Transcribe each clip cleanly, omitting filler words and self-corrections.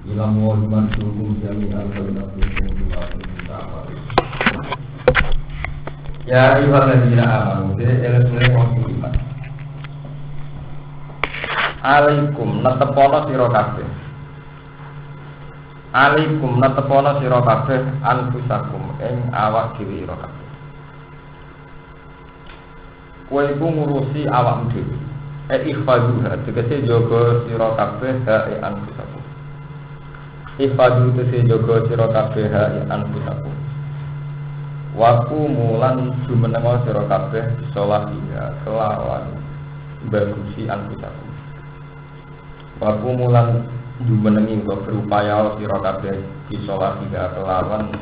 Ilmu wajman sukum jami'an al-nafikum Ya ayuhal ladina amanu Ele-ele konsuliman Alaikum netepono sira kabeh Alaikum netepono sira kabeh anfusakum ing awak dhewe sira kabeh kowe iku ngurusi awakmu dhewe ikhfaduha tegese jaga sira kabeh hae anfusakum ikhfadu tegese jaga sira kabeh hae anfusakum waku mulan jumenenga sira kabeh salat ya kelawan bagusi anfusakum waku mulan jumenengi kok berupaya sira kabeh salat ya kelawan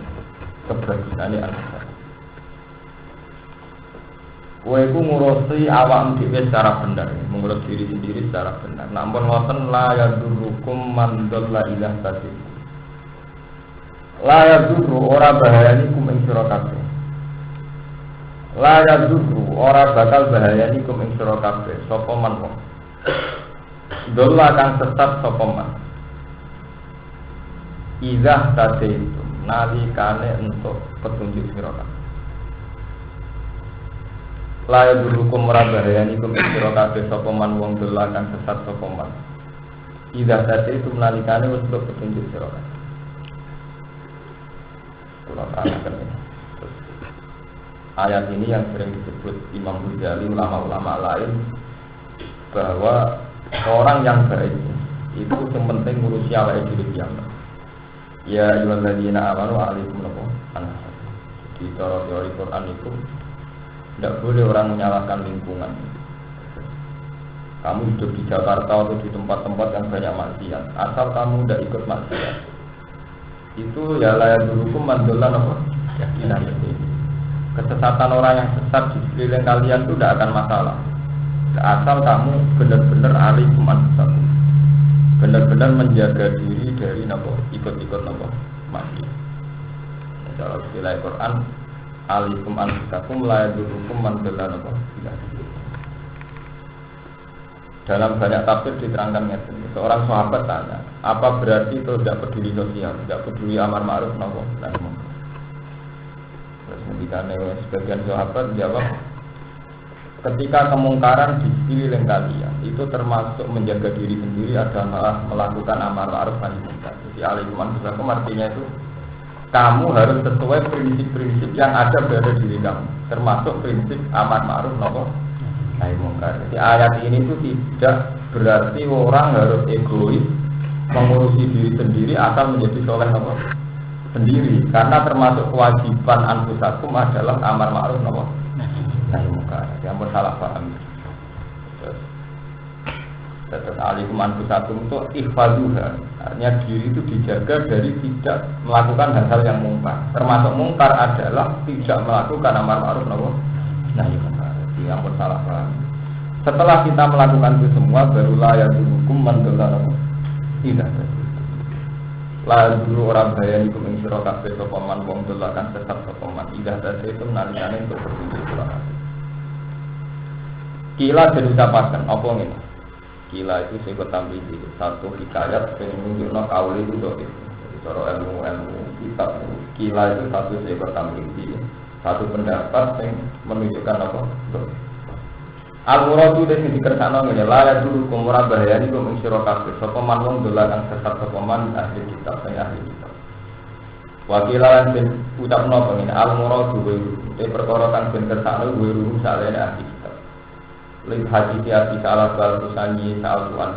kebagusane anfusakum kowe iku ngurusi awakmu dhewe secara benar, mengurus diri sendiri secara benar. Namun ngoten la yadurukum man dalla ila tadi. La yaduru ora bahayani kum ing sira kabeh. La yaduru ora bakal bahayani kum ing sira kabeh sapa man wong. Dalla kang sesat sapa man. Iza tadi itu nalikane untuk petunjuk sira kabeh. Laya durukum merabahayani kum sira kabeh sapa man wong dolakan sesat sapa man. Idza tadi itu menalikane untuk petunjuk sira kabeh. Ayat ini yang sering disebut Imam Ghazali ulama-ulama lain bahwa orang yang baik itu yang penting ngurusi awake dhewe piyambak. Ya ayyuhalladzina amanu alaikum anfusakum. Di teori Quran itu tidak boleh orang menyalahkan lingkungan. Kamu hidup di Jakarta atau di tempat-tempat yang banyak maksiat, asal kamu tidak ikut maksiat, itu ya layak dulukum mandolan apa? Yakinan ini. Kesesatan orang yang sesat di sekeliling kalian itu tidak akan masalah. Asal kamu benar-benar alaikum anfusakum, benar-benar menjaga diri dari napa ikut-ikut napa maksiat. Dalam istilah Quran alaikum anfusakum la yadurukum man dalla napa. Dalam banyak tafsir diterangkan seorang sahabat tanya, apa berarti itu tidak peduli sosial, tidak peduli amar ma'ruf nahi munkar? Terus ketika sebagian sahabat jawab, ketika kemungkaran di sekeliling kalian itu termasuk menjaga diri sendiri adalah melakukan amar ma'ruf nahi munkar. Jadi alaikum anfusakum artinya itu kamu harus sesuai prinsip-prinsip yang ada pada diri kamu, termasuk prinsip amar ma'ruf nahi munkar. Jadi ayat ini itu tidak berarti orang harus egois mengurusi diri sendiri asal menjadi soleh sendiri, karena termasuk kewajiban anfusakum adalah amar ma'ruf nahi munkar. Yang bersalah paham. Terus alaikum anfusakum itu ikhfaduha, artinya diri itu dijaga dari tidak melakukan hal-hal yang mungkar. Termasuk mungkar adalah tidak melakukan amar ma'ruf nahi munkar. Yang bersalah paham. Setelah kita melakukan itu semua, barulah ya dihukum mandola tidak. La dulu orang bayani kum ing sira kabeh sapa man wong dolakan sesat sapa man. Idah tadi itu nalikane untuk berkunjung sira. Kila diucapkan apa ngene? Kila itu sing tambahi satu hikayat yang menunjukkan kaul itu doa. Jadi cara ilmu kitab kila itu satu sing tambahi satu pendapat yang menunjukkan apa? Doa. Al-muradu dari dikersakno ngene la ya dulu kumura bahayani kum ing sira kabeh sapa man wong dolakan sesat sapa man ahli kitab sing ahli kitab. Wakilan den ucapno ngene al-muradu te perkara kang den kersakno kuwi salene ahli kitab. Lih hadis ati salah bal tusani sa'al tuan.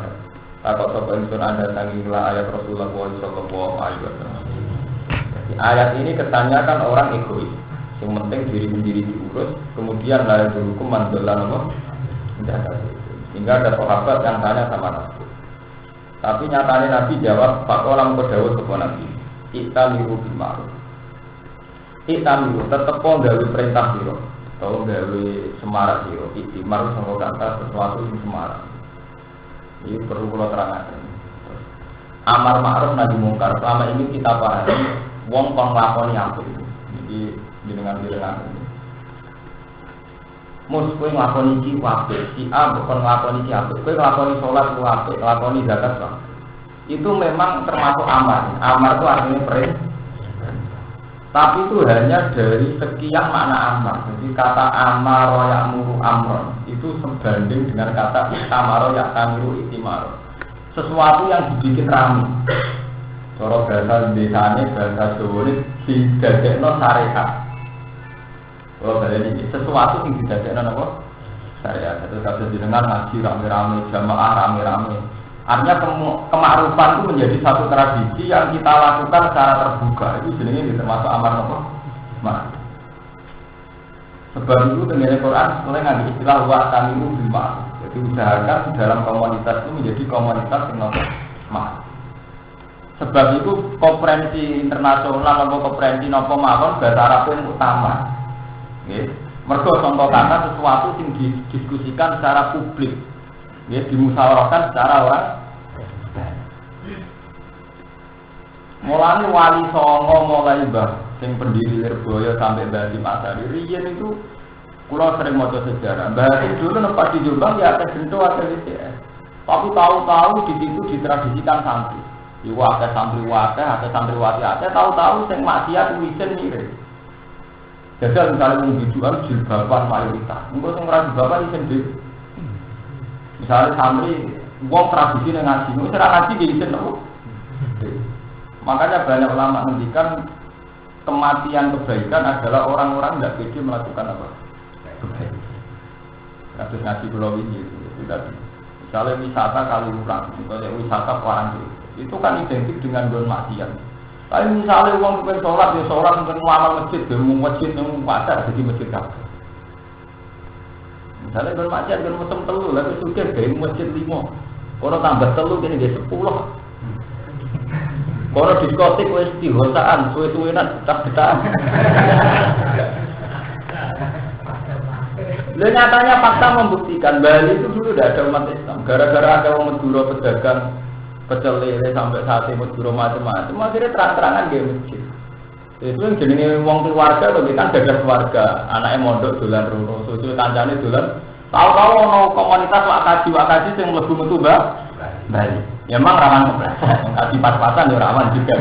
Takok sapa ingsun Anda sanging ayat Rasulullah sallallahu alaihi wasallam. Ayat ini kesannya kan orang egois. Yang penting diri sendiri diurus, kemudian la yadurukum man dalla sehingga ada sahabat yang tanya sama Nabi. Tapi nyatanya Nabi jawab, Pakolam kedawut kepada Nabi, Iktamiru bil ma'ruf. Iktamiru tetap gawe perintah sira, atau gawe semarak sira. Iktimar sama kata sesuatu yang semarak. Ini perlu kula terangkan. Amar ma'ruf nahi munkar. Selama ini kita pahami wong kon nglakoni apik. Jadi dengan mus kowe nglakoni iki apik, si A kok nglakoni iki apik. Kowe nglakoni salat ku apik, nglakoni zakat wae. itu memang termasuk amar. Amar itu artinya perintah. Tapi itu hanya dari sekian makna amar. Jadi kata amar ya'muru amron itu sebanding dengan kata itamaro ya'tamiru itimaro. Sesuatu yang dibikin ramai. Cara bahasa desane bahasa Jawa ini didadekno syariat. Kalau bahasa ini sesuatu yang didadekno apa? Syariat. Itu kata jenengan ngaji rame-rame, jamaah rame-rame. Artinya kema'rufan itu menjadi satu tradisi yang kita lakukan secara terbuka. Itu jenenge termasuk amar apa? Ma'ruf. Sebab itu dengan Al-Quran mulai ngambil istilah wa'tamiru bil ma'ruf. Jadi usahakan dalam komunitas itu menjadi komunitas yang apa? Ma'ruf. Sebab itu konferensi internasional atau konferensi nopo mawon bahasa Arab yang utama. Nggih. Mergo contoh kata sesuatu yang didiskusikan secara publik. Ya, dimusyawarahkan secara orang. Mulai wali songo mulai Mbah sing pendiri Lirboyo sampai Mbah Masari riyen itu kula sering maca sejarah. Mbah dulu nempat di Jombang ya akeh bento akeh DCS. Tapi tahu-tahu di situ ditradisikan santri. Iku akeh santriwati, akeh santriwati akeh tahu-tahu sing maksiat wisen mirip. Jadi misalnya menunjukkan jilbaban mayoritas. Engko sing ora jilbaban isen dhewe. Misalnya santri, wong tradisi yang ngaji, itu serang ngaji di isin loh. Makanya banyak ulama menghentikan kematian kebaikan adalah orang-orang tidak pede melakukan apa? Kebaikan. Kasus ngaji pulau ini itu tadi. Misalnya wisata Kaliurang, misalnya wisata Parang itu kan identik dengan don maksiat. Tapi misalnya uang bukan sholat, ya sholat mungkin ngamal masjid, dia mau masjid, mau pasar, jadi masjid kabeh. Misalnya kalau macam kalau musim telu, lalu suka gaya masjid 5. Kalau tambah telu jadi dia 10. Kalau diskotik wes dihosaan, suwe-suwenan, tak-tak. Nyatanya fakta membuktikan Bali itu dulu tidak ada umat Islam. Gara-gara ada umat Madura pedagang pecel lele sampai sate Madura macam-macam, akhirnya terang-terangan gaya masjid. Itu yang jenenge wong keluarga to kan gagas keluarga, anake mondok dolan rono, susu kancane dolan. Tahu-tahu ono komunitas wakaji sing mlebu metu Bali. Ya memang rawan kepleset, kaji pas-pasan ya rawan juga.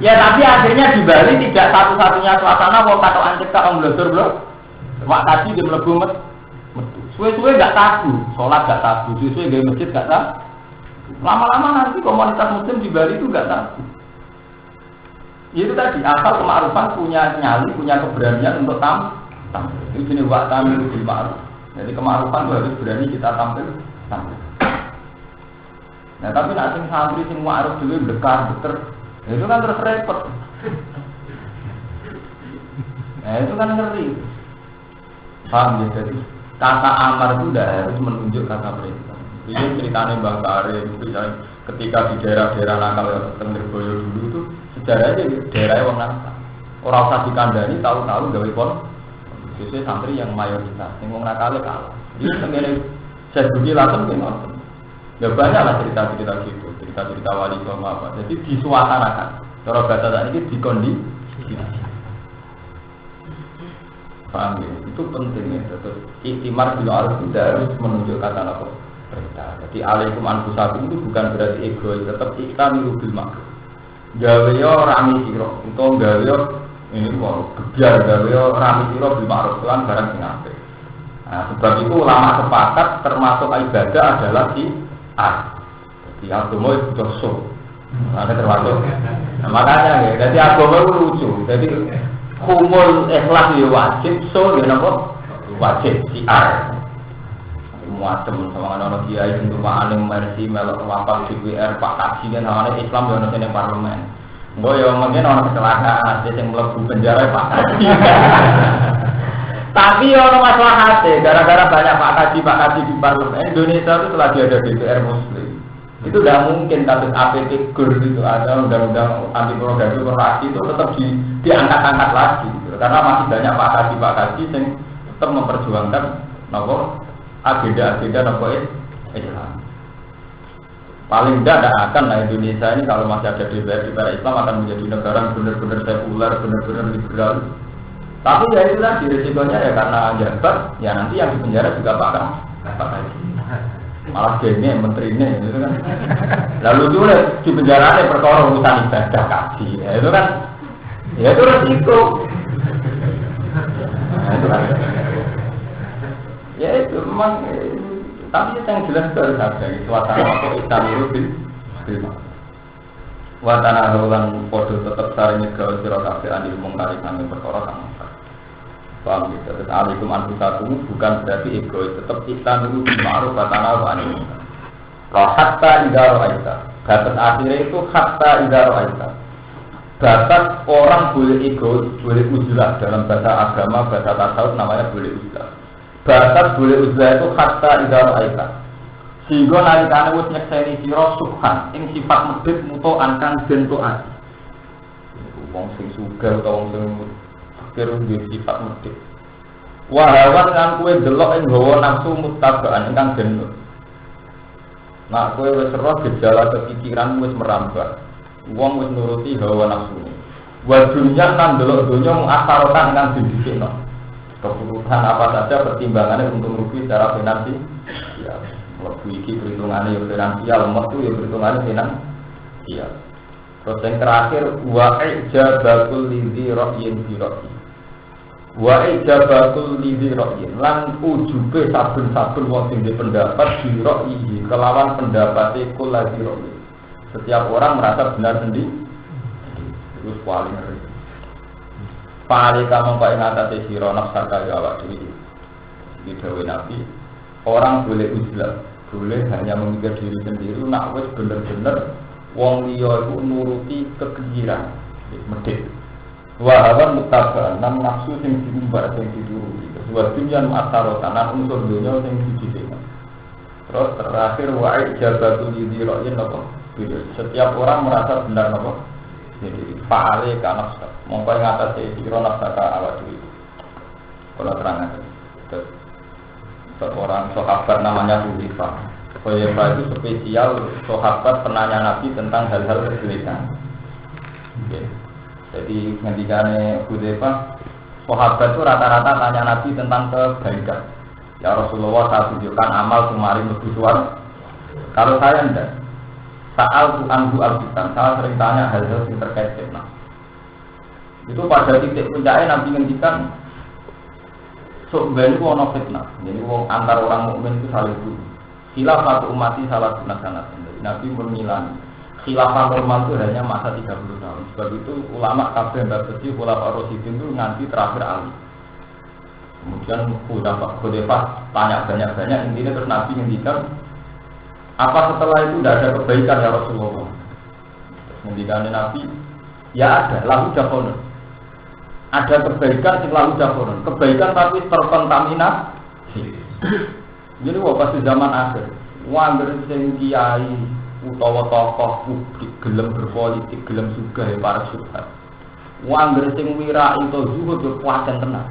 Tapi akhirnya di Bali tidak satu-satunya suasana wong katokan cekak wong blodor bro. Wakaji di mlebu metu. Suwe-suwe enggak tabu, salat enggak tabu, suwe-suwe gawe masjid enggak tabu. Lama-lama nanti komunitas muslim di Bali itu enggak tabu. Itu tadi asal kema'rufan punya nyali, punya keberanian untuk tampil. Itu jenis wa'tamiru bil ma'ruf. Jadi kema'rufan itu harus berani kita tampil. Nah tapi nak sing santri sing ma'ruf dulu beter, itu kan terus repot. Nah itu kan ngeri. Paham ya? Jadi kata amar itu tidak harus menunjuk kata perintah. Ini ceritanya Mbah Karim, misalnya ketika di daerah-daerah nakal yang Lirboyo dulu itu sejarahnya daerahnya orang nakal. Orang usah dikandani tahu-tahu gawe pon. Biasanya santri yang mayoritas, yang orang nakal kalah. Ini sebenarnya saya budi langsung gimana? Ya banyak lah cerita-cerita gitu, cerita-cerita wali sama apa. Jadi disuasanakan. Cara bahasa tadi itu dikondisi. Paham ya? Itu penting ya. Terus iktimar bila harus tidak harus menunjuk kata apa perintah. Jadi alaikum anfusakum itu bukan berarti egois, tetap iktamiru bil ma'ruf. Gawe yo rami sira, utawa gawe yo ini mau gebyar gawe yo rami sira bil ma'ruf lan barang sing apik. Nah, sebab itu ulama sepakat termasuk ibadah adalah syiar. Jadi agama itu dosa. Ada termasuk. Nah, makanya ya, jadi agama itu lucu. Jadi kumul ikhlas ya wajib, so ya napa? Wajib syiar. Muacem sama anak kiai untuk makan mercy melok wafat DPR Pak Kaji kan awalnya Islam ya orang parlemen. Gue ya mungkin orang kecelakaan ada yang melebu penjara Pak Kaji. Tapi orang masalah hati gara-gara banyak Pak Kaji di parlemen Indonesia itu telah ada DPR Muslim. Itu tidak mungkin kasus APT GUR itu ada undang-undang anti pornografi itu tetap diangkat-angkat lagi gitu. Karena masih banyak Pak Kaji yang tetap memperjuangkan nopo agenda-agenda nopo Islam. Paling tidak akan Indonesia ini kalau masih ada DPR Islam akan menjadi negara yang benar-benar sekuler, benar-benar liberal. Tapi ya itu tadi risikonya ya karena jabat, ya nanti yang di penjara juga Pak Kaji. Malah gene menterine itu kan. Lalu tuh di penjara perkara urusan ibadah kaji. Ya, itu kan ya itu resiko. Nah, itu kan. Ya itu memang tapi yang jelas harus ada suasana kok Islam itu bil. Watana rolan podo tetap saring gawe sira kabeh anil mungkar sami perkara kang mungkar. Paham ya? Terus alikum anfusatu bukan berarti egois, tetap Islam itu ma'ruf watana wa anil mungkar. Hatta idza ra'aita. Batas akhirnya itu hatta idza ra'aita. Batas orang boleh egois, boleh uzlah dalam bahasa agama, bahasa tasawuf namanya boleh uzlah. Batas boleh uzlah itu hatta idza ra'aita. Sehingga nalikane wis nyekseni sira subhan ing sifat medhit muto angkang den taat. Wong sing sugih utawa wong sing fakir duwe sifat medhit. Wahawan kan kowe delok ing hawa nafsu mutabaan ingkang den. Nah kowe wis roh gejala kepikiran wis merambah. Wong wis nuruti hawa nafsu. Wa dunya lan delok donya mung asarotan ingkang didhisikno. Keputusan apa saja pertimbangannya untuk rugi secara finansial. Ya. Waktu ini perhitungannya yang finansial, waktu yang perhitungannya finansial. Terus yang terakhir, wa'ijabakul lidhi ro'yin biro'yin. Wa'ijabakul lidhi ro'yin. Lan ujube sabun-sabun wong sing pendapat biro'yin. Kelawan pendapatnya kula biro'yin. Setiap orang merasa benar sendiri. Terus paling ngeri. Paling kamu kaya ngatasi siro nafsaka ya awak diri. Di dawe Nabi. Orang boleh uzlah, boleh hanya memikir diri sendiri. Nak wis bener-bener wong liya iku nuruti kekejiran, medhit. Wahawan mutabaan nan nafsu sing diumbar sing dituruti. Wa dunya ma'tarotan nan unsur dunya sing didhikno. Terus terakhir wa ijabatu lidhiroin apa? Setiap orang merasa benar apa? Jadi fa'ale kana mongko ngatasi sira nafsaka awak dhewe. Kalau terang seorang sahabat namanya Hudzaifah. Hudzaifah itu spesial sahabat penanya Nabi tentang hal-hal kejelekan. Okay. Jadi ngendikane Hudzaifah, sahabat itu rata-rata tanya Nabi tentang kebaikan. Ya Rasulullah, saya tunjukkan amal kemarin lebih suara. Kalau saya enggak, saat anhu al-fitan, saya sering tanya hal-hal yang terkait fitnah. Itu pada titik puncaknya Nabi ngendikan sebenarnya itu ada fitnah. Jadi antar orang mukmin itu saling bunuh. Khilafah umati salah sunat sanat. Jadi Nabi menilai khilafah normal itu hanya masa 30 tahun. Sebab itu ulama kabeh bersetuju khilafah Rasyidin itu nanti terakhir Ali. Kemudian Hudzaifah tanya banyak-banyak, intinya terus Nabi ngendikan apa setelah itu tidak ada kebaikan ya Rasulullah. Terus ngendikan Nabi, ya ada, lahu jafonun. Ada kebaikan sing lalu jaforon, kebaikan tapi terkontaminasi. Jadi pasti zaman akhir, wangger sing kiai utawa tokoh publik gelem berpolitik, gelem sugih para subhat. Wangger sing wira itu zuhud berpuasan tenang.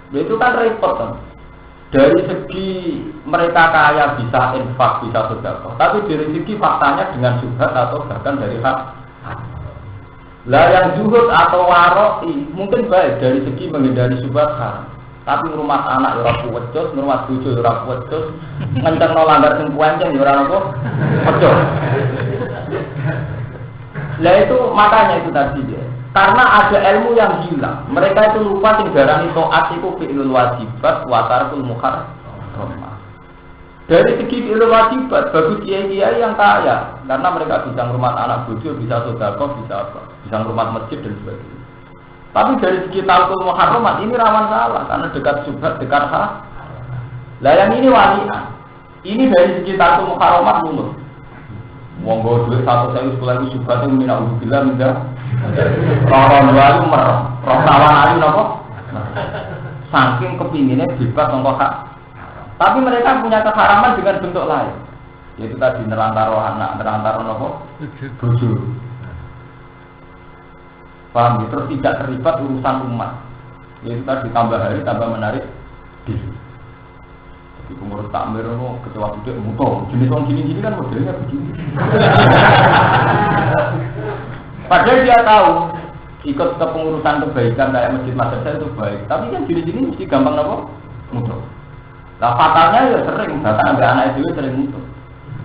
Itu kan repot kan. Dari segi mereka kaya bisa infak, bisa sedekah, tapi dari segi faktanya dengan subhat atau bahkan dari hak. Lah yang zuhud atau waroi mungkin baik dari segi menghindari subhat haram. Tapi rumah anak ya ora kuwecus, rumah bojo ya ora kuwecus, ngencengno langgar sing kuenceng ya ora apa? Pecus. Lah itu makanya itu tadi ya. Karena ada ilmu yang hilang. Mereka itu lupa sing darani taat iku fi'lul wajibat wa tarkul muharram. Dari segi fi'lul wajibat bagus kiai-kiai yang kaya karena mereka bisa ngurmat anak bojo, bisa sedekah, bisa apa? Bisa ngurmat masjid dan sebagainya. Tapi dari segi tarkul muharram ini rawan salah karena dekat subhat, dekat hak. Lah yang ini walian. Ini dari segi tarkul muharram lulus. Wong go duit 1.000 10.000 subhat itu minauzubillah minda. Roron wayu merah, roh lawan ayu napa? Saking kepinginnya bebas sangka hak. Tapi mereka punya keharaman dengan bentuk lain. Yaitu tadi nerantaro anak, nerantaro napa? Bojo. Paham? Terus tidak terlibat urusan umat. Yaitu tadi tambah hari tambah menarik diri. Jadi pengurus takmir itu ketua budek muto. Jenis orang gini-gini kan modelnya begini. Padahal dia tahu ikut kepengurusan kebaikan kayak masjid madrasah itu baik, tapi kan gini-gini mesti gampang apa? Mudah. Lah fatalnya ya sering, bahkan ada anak itu sering muncul.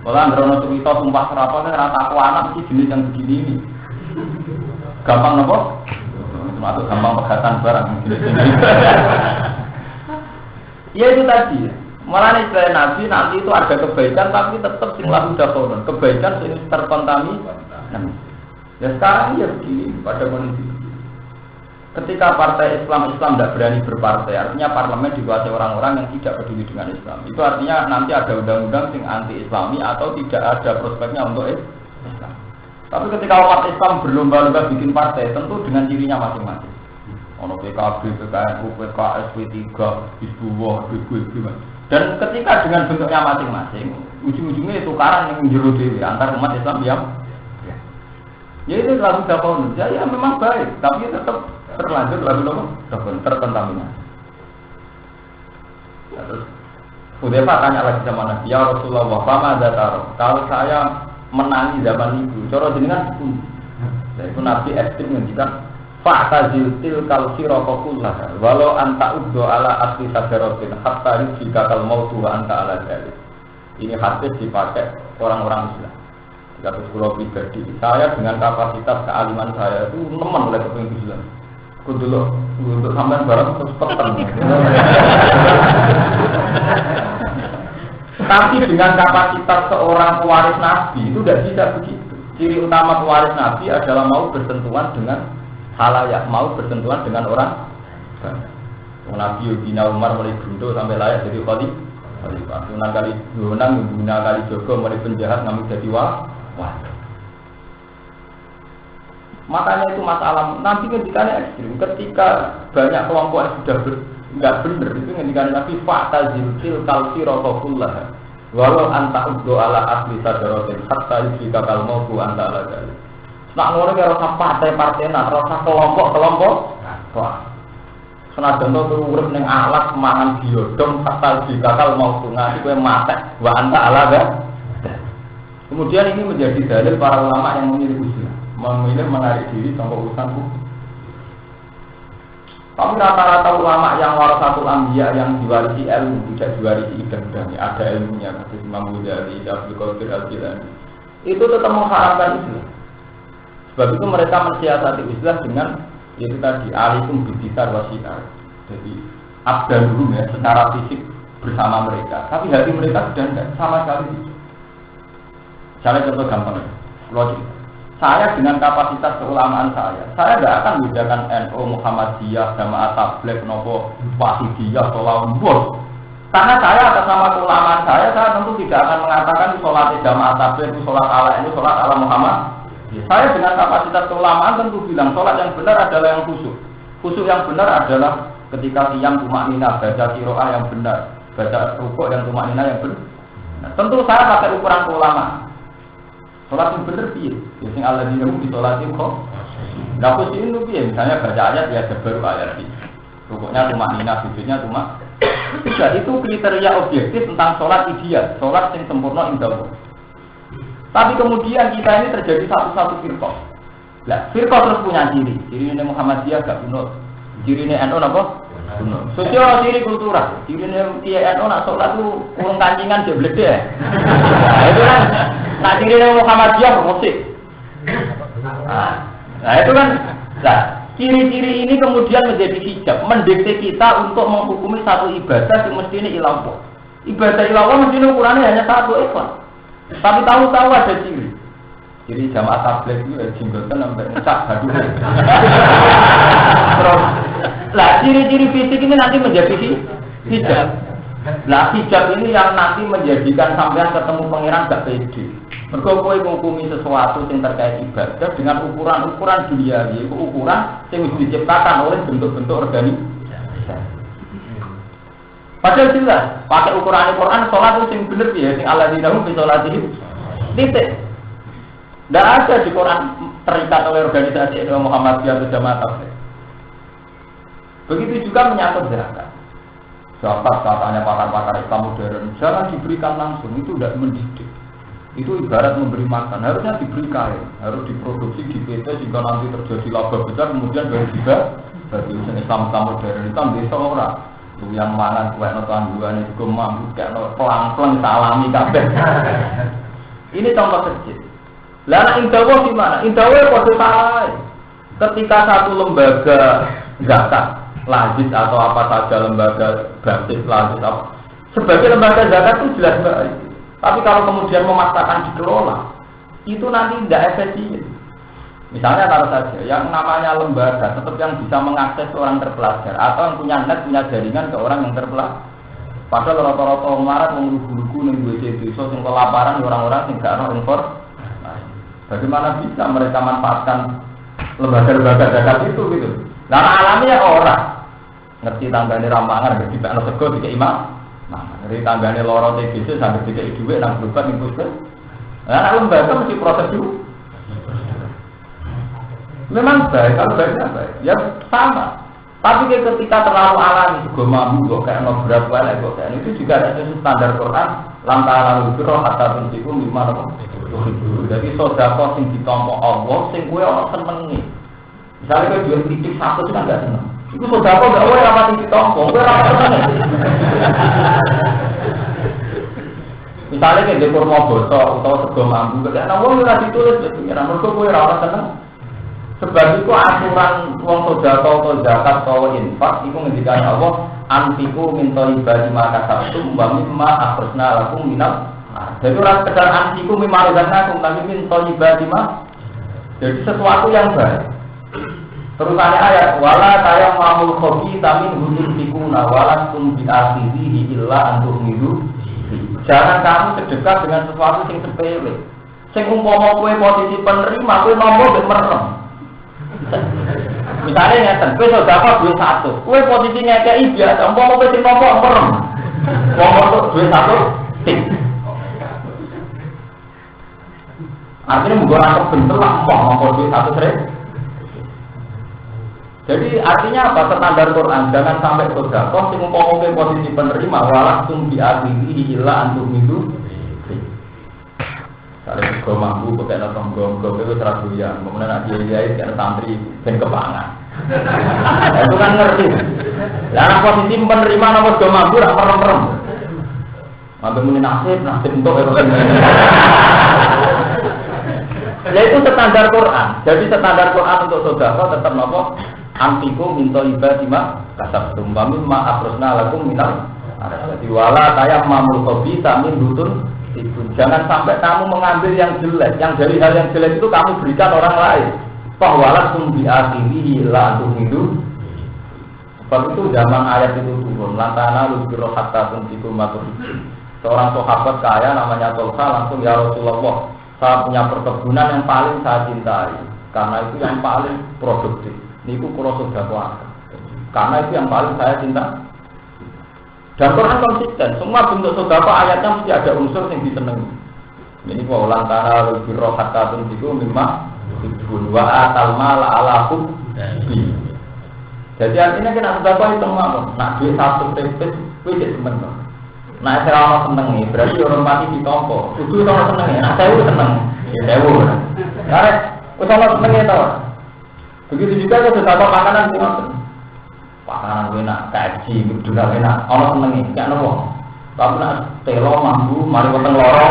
Kalau androno cerita sumpah serapane rata aku anak sih jenis yang begini ini. Gampang nopo? Termasuk gampang pegatan barang. Ya itu tadi. Malah istilah Nabi nanti itu ada kebaikan tapi tetap sing lahu dakonon. Kebaikan sing terkontaminasi. Ya sekarang ya begini pada kondisi. Ketika partai Islam tidak berani berpartai, artinya parlemen dikuasai orang-orang yang tidak peduli dengan Islam. Itu artinya nanti ada undang-undang yang anti-Islami atau tidak ada prospeknya untuk Islam. Tapi ketika umat Islam berlomba-lomba bikin partai, tentu dengan cirinya masing-masing. Ono PKB, PKNU, PKS, P3, Hizbullah, BBB. Dan ketika dengan bentuknya masing-masing, ujung-ujungnya itu tukaran yang jero dhewe antar umat Islam yang ya itu lagu dakwah. Ya memang baik, tapi tetap terlanjur lalu terkontaminasi. Terus Hudzaifah tanya lagi sama Nabi, ya Rasulullah, fama dzataro. Kalau saya menangi zaman itu, cara jenengan itu. Nah, itu Nabi ekstrim ngendikan fa'tazil tilkal sirata kullah walau anta uddo ala asli sajaratin hatta yujika kal mautu wa anta ala dzalik. Ini hadis dipakai orang-orang Islam. Jika sekolah pribadi, saya dengan kapasitas kealiman saya itu nemen oleh kepemimpinan Islam. Kudu untuk sampean barang terus peten. Tapi dengan kapasitas seorang pewaris Nabi itu tidak bisa begitu. Ciri utama pewaris Nabi adalah mau bersentuhan dengan halayak, mau bersentuhan dengan orang. Nabi Yudina Umar mulai gundu sampai layak jadi khalifah. Sunan kali gunang, guna kali Jogo mulai penjahat ngamuk jadi wah. Makanya itu masalah nanti ngendikannya ekstrim. Ketika banyak kelompok yang sudah nggak benar itu ngendikannya Nabi fa'tazil tilkal sirata kullah walau anta uddo ala asli sadaratin hatta yusika kal mautu anta ala dzalik. Nak ngono kaya rasa partai-partai nak rasa kelompok-kelompok. Wah. Senajan to urip ning alat mangan biodong hatta yusika kal mautu ngati kowe matek wa anta ala dzalik. Kemudian ini menjadi dalil para ulama yang memilih usul. Memilih menarik diri tanpa urusan hukum. Tapi rata-rata ulama yang warasatul anbiya yang diwarisi ilmu tidak diwarisi ibadah, ada ilmunya seperti Imam Ghazali, Abdul Qadir Al-Jilani. Itu tetap mengharapkan Islam. Sebab itu mereka mensiasati Islam dengan itu tadi alikum bidisar wasinar. Jadi abdan dulu ya secara fisik bersama mereka, tapi hati mereka sudah tidak sama sekali. Saya contoh gampang, logik. Saya dengan kapasitas keulamaan saya tidak akan membedakan NU, Muhammadiyah, Jamaah Tabligh, Nopo, Wahidiyah, Solawambur. Karena saya atas nama keulamaan saya tentu tidak akan mengatakan sholat Jamaah Tabligh itu sholat ala ini, sholat ala Muhammad. Saya dengan kapasitas keulamaan tentu bilang sholat yang benar adalah yang khusyuk. Khusyuk yang benar adalah ketika qiyam tumakninah, baca qiraah yang benar, baca rukuk yang tumakninah yang benar. Nah, tentu saya pakai ukuran keulamaan. Sholat yang bener piye? Ya sing Allah dinamu di sholatin kok. Lah kusin lu piye? Misalnya baca ayat ya baru ayat iki. Rukuknya cuma nina, sujudnya cuma. Jadi itu kriteria objektif tentang sholat ideal, sholat yang sempurna indah Allah. Tapi kemudian kita ini terjadi satu-satu firqah. Lah, firqah terus punya ciri. Ciri ini Muhammadiyah gak kunut. Ciri ini NU apa? Kunut. Sosial ciri kultural. Ciri ini NU nak sholat tuh urung kancingan dia blede. Nah, itu kan. Nah, ciri ini Muhammadiyah musik. Nah, itu kan. Nah, ciri-ciri ini kemudian menjadi hijab, mendikte kita untuk menghukumi satu ibadah yang mesti ini ilah. Ibadah ilah mesti ini ukurannya hanya satu ikhlas. Tapi tahu-tahu ada ciri. Jadi jamaah tabligh itu jenggotan sampai ngecak haduh. Terus, lah ciri-ciri fisik ini nanti menjadi hijab. Nah hijab ini yang nanti menjadikan sampean ketemu pangeran gak pede. Mergo kowe menghukumi sesuatu yang terkait ibadah dengan ukuran-ukuran dunia, yaitu ukuran yang diciptakan oleh bentuk-bentuk organisasi. Padahal jelas, pakai ukuran Al-Quran, sholat itu yang benar ya, yang Allah dinamu bisolatihim. Titik. Tidak ada di Quran terikat oleh organisasi Islam Muhammadiyah atau Jamaah Tabligh. Begitu juga menyangkut zakat. Zakat katanya pakar-pakar Islam modern, jangan diberikan langsung, itu tidak mendidik. Itu ibarat memberi makan, harusnya diberi kain, harus diproduksi di PT sehingga nanti terjadi laba besar, kemudian baru juga bagi Islam modern, Islam desa orang. Lu yang mangan kue notan dua nih juga mampu kayak pelang-pelang salami kabeh. Ini contoh kecil. Lah indawa gimana? Indawa kode salah. Ketika satu lembaga zakat, lazis atau apa saja lembaga basis lazis apa, sebagai lembaga zakat itu jelas baik. Tapi kalau kemudian memaksakan dikelola, itu nanti tidak efisien. Misalnya taruh saja, yang namanya lembaga tetap yang bisa mengakses orang terpelajar atau yang punya net, punya jaringan ke orang yang terpelajar. Padahal rata-rata marat menguluh-uluh ning WC desa sing kelaparan orang-orang sing gak ono impor. Bagaimana bisa mereka manfaatkan lembaga-lembaga zakat itu gitu? Nah alamiah orang ngerti tanggane rampangan ngerti tak sego dikek imam. Nah, ngerti tanggane loro TBC sampai dikek dhuwit nang berobat ning puskes. Nah, lembaga mesti proses dulu. Memang baik, kalau baiknya baik, ya sama. Tapi ketika terlalu alami, juga mampu, kok kayak berat banget, kok kayak itu juga ada standar Quran. Lantaran lalu biro hatta tunjiku lima nopo. Jadi sodako sing ditompo Allah, sing kue orang senengi. Misalnya kue jual titik satu itu kan nggak seneng. Itu sodako nggak kue rapat ditompo, kue rapat seneng. Misalnya kayak di kurma bosok atau sego mampu, kayak nawa nggak ditulis, jadi namun kue rapat seneng. Sebab itu aturan wong sodako atau zakat atau infak itu ngendikan Allah antiku minta ibadi maka sabtu wa mimma akhresna lakum minal. Jadi orang sekedar antiku mimma akhresna tapi minta ibadi mah. Jadi sesuatu yang baik. Terus ada ayat wala tayam mamul khobi tamin hudud tikuna wala tum bi'akhirihi illa antuk midu. Jangan kamu sedekah dengan sesuatu yang sepele. Sing umpama kowe posisi penerima kowe nomor ben merem. Misalnya ngeten, kowe sedekah duit 1. Kowe posisi ngekeki biasa, umpama kowe sing nomor merem. Nomor duit 1 tik. Artinya mung ora kebentel lah nomor duit 1 sering. Jadi artinya apa? Standar Quran jangan sampai sedekah sing umpama kowe posisi penerima walakum bi akhirihi illa antum midu. Kalau juga mampu, pakai nonton gong-gong itu terlalu ya. Kemudian nak dia kayak santri ben kepangan. Itu kan ngerti. Lah posisi penerima nomor juga mampu, tak merem-merem. Mampu muni nasib untuk ya itu standar Quran. Jadi standar Quran untuk sedekah tetap nopo antiku minta ibadimah kasab tumbami ma akrosna lakum minal. Jadi wala tayam mamul kobi tamin dutun. Jangan sampai kamu mengambil yang jelek, yang dari hal yang jelek itu kamu berikan orang lain. Bahwalah sumbi akhirihi la antum hidup. Sebab itu zaman ayat itu turun. Lantana lubiro hatta tuntikum matur. Seorang sahabat kaya namanya Tolha langsung ya Rasulullah, saya punya perkebunan yang paling saya cintai karena itu yang paling produktif. Niku kula sedekah. Karena itu yang paling saya cinta. Dan Quran konsisten, semua bentuk sedekah ayatnya mesti ada unsur yang disenangi. Ini wa lantara birro hatta tunjiku mimma tuhibbun wa atal mala ala hubbi. Jadi artinya kita sedekah itu mawon. Nak duit 1 tripit kuwi cek semen. Nah ora ono senenge, berarti orang mati ditompo. Kudu ono senenge. Nah saya seneng. Ya sewu. Karek wis ono senenge to. Begitu juga kalau sedekah makanan ngoten. Pakanan enak, kaji, juga enak, orang senengi, gak nopo. Tapi nak telo mampu, mari weteng loro.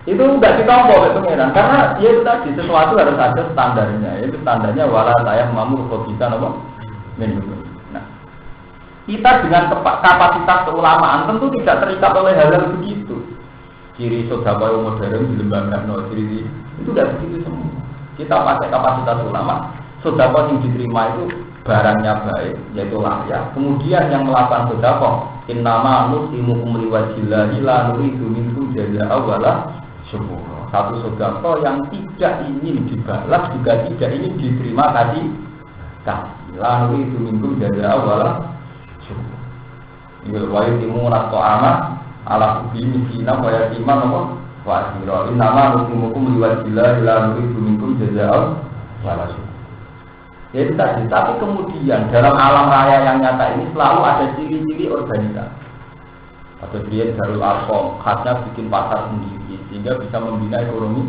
Itu nggak ditompo oleh pengiran, karena dia itu tadi sesuatu harus ada standarnya. Itu standarnya wala saya mampu bisa nopo minum. Nah, kita dengan kapasitas keulamaan tentu tidak terikat oleh hal-hal begitu. Ciri sedekah modern di lembaga ciri itu tidak begitu semua. Kita pakai kapasitas ulama, sedekah yang diterima itu barangnya baik, yaitu layak. Kemudian yang melakukan sedekah, innama nusimukum liwajillahi la nuridu minkum jazaa'a wala syukura. Satu sedekah yang tidak ingin dibalas juga tidak ingin diterima kasih. La nuridu minkum jazaa'a wala syukura. Ini wa yutimuna ta'ama ala hubbi miskina wa yatiman apa? Wa asira innama nusimukum liwajillahi la nuridu minkum jazaa'a wala syukur. Jadi tadi, tapi kemudian dalam alam raya yang nyata ini selalu ada ciri-ciri organisasi. Atau dia Darul Arqam, khasnya bikin pasar sendiri sehingga bisa membina ekonomi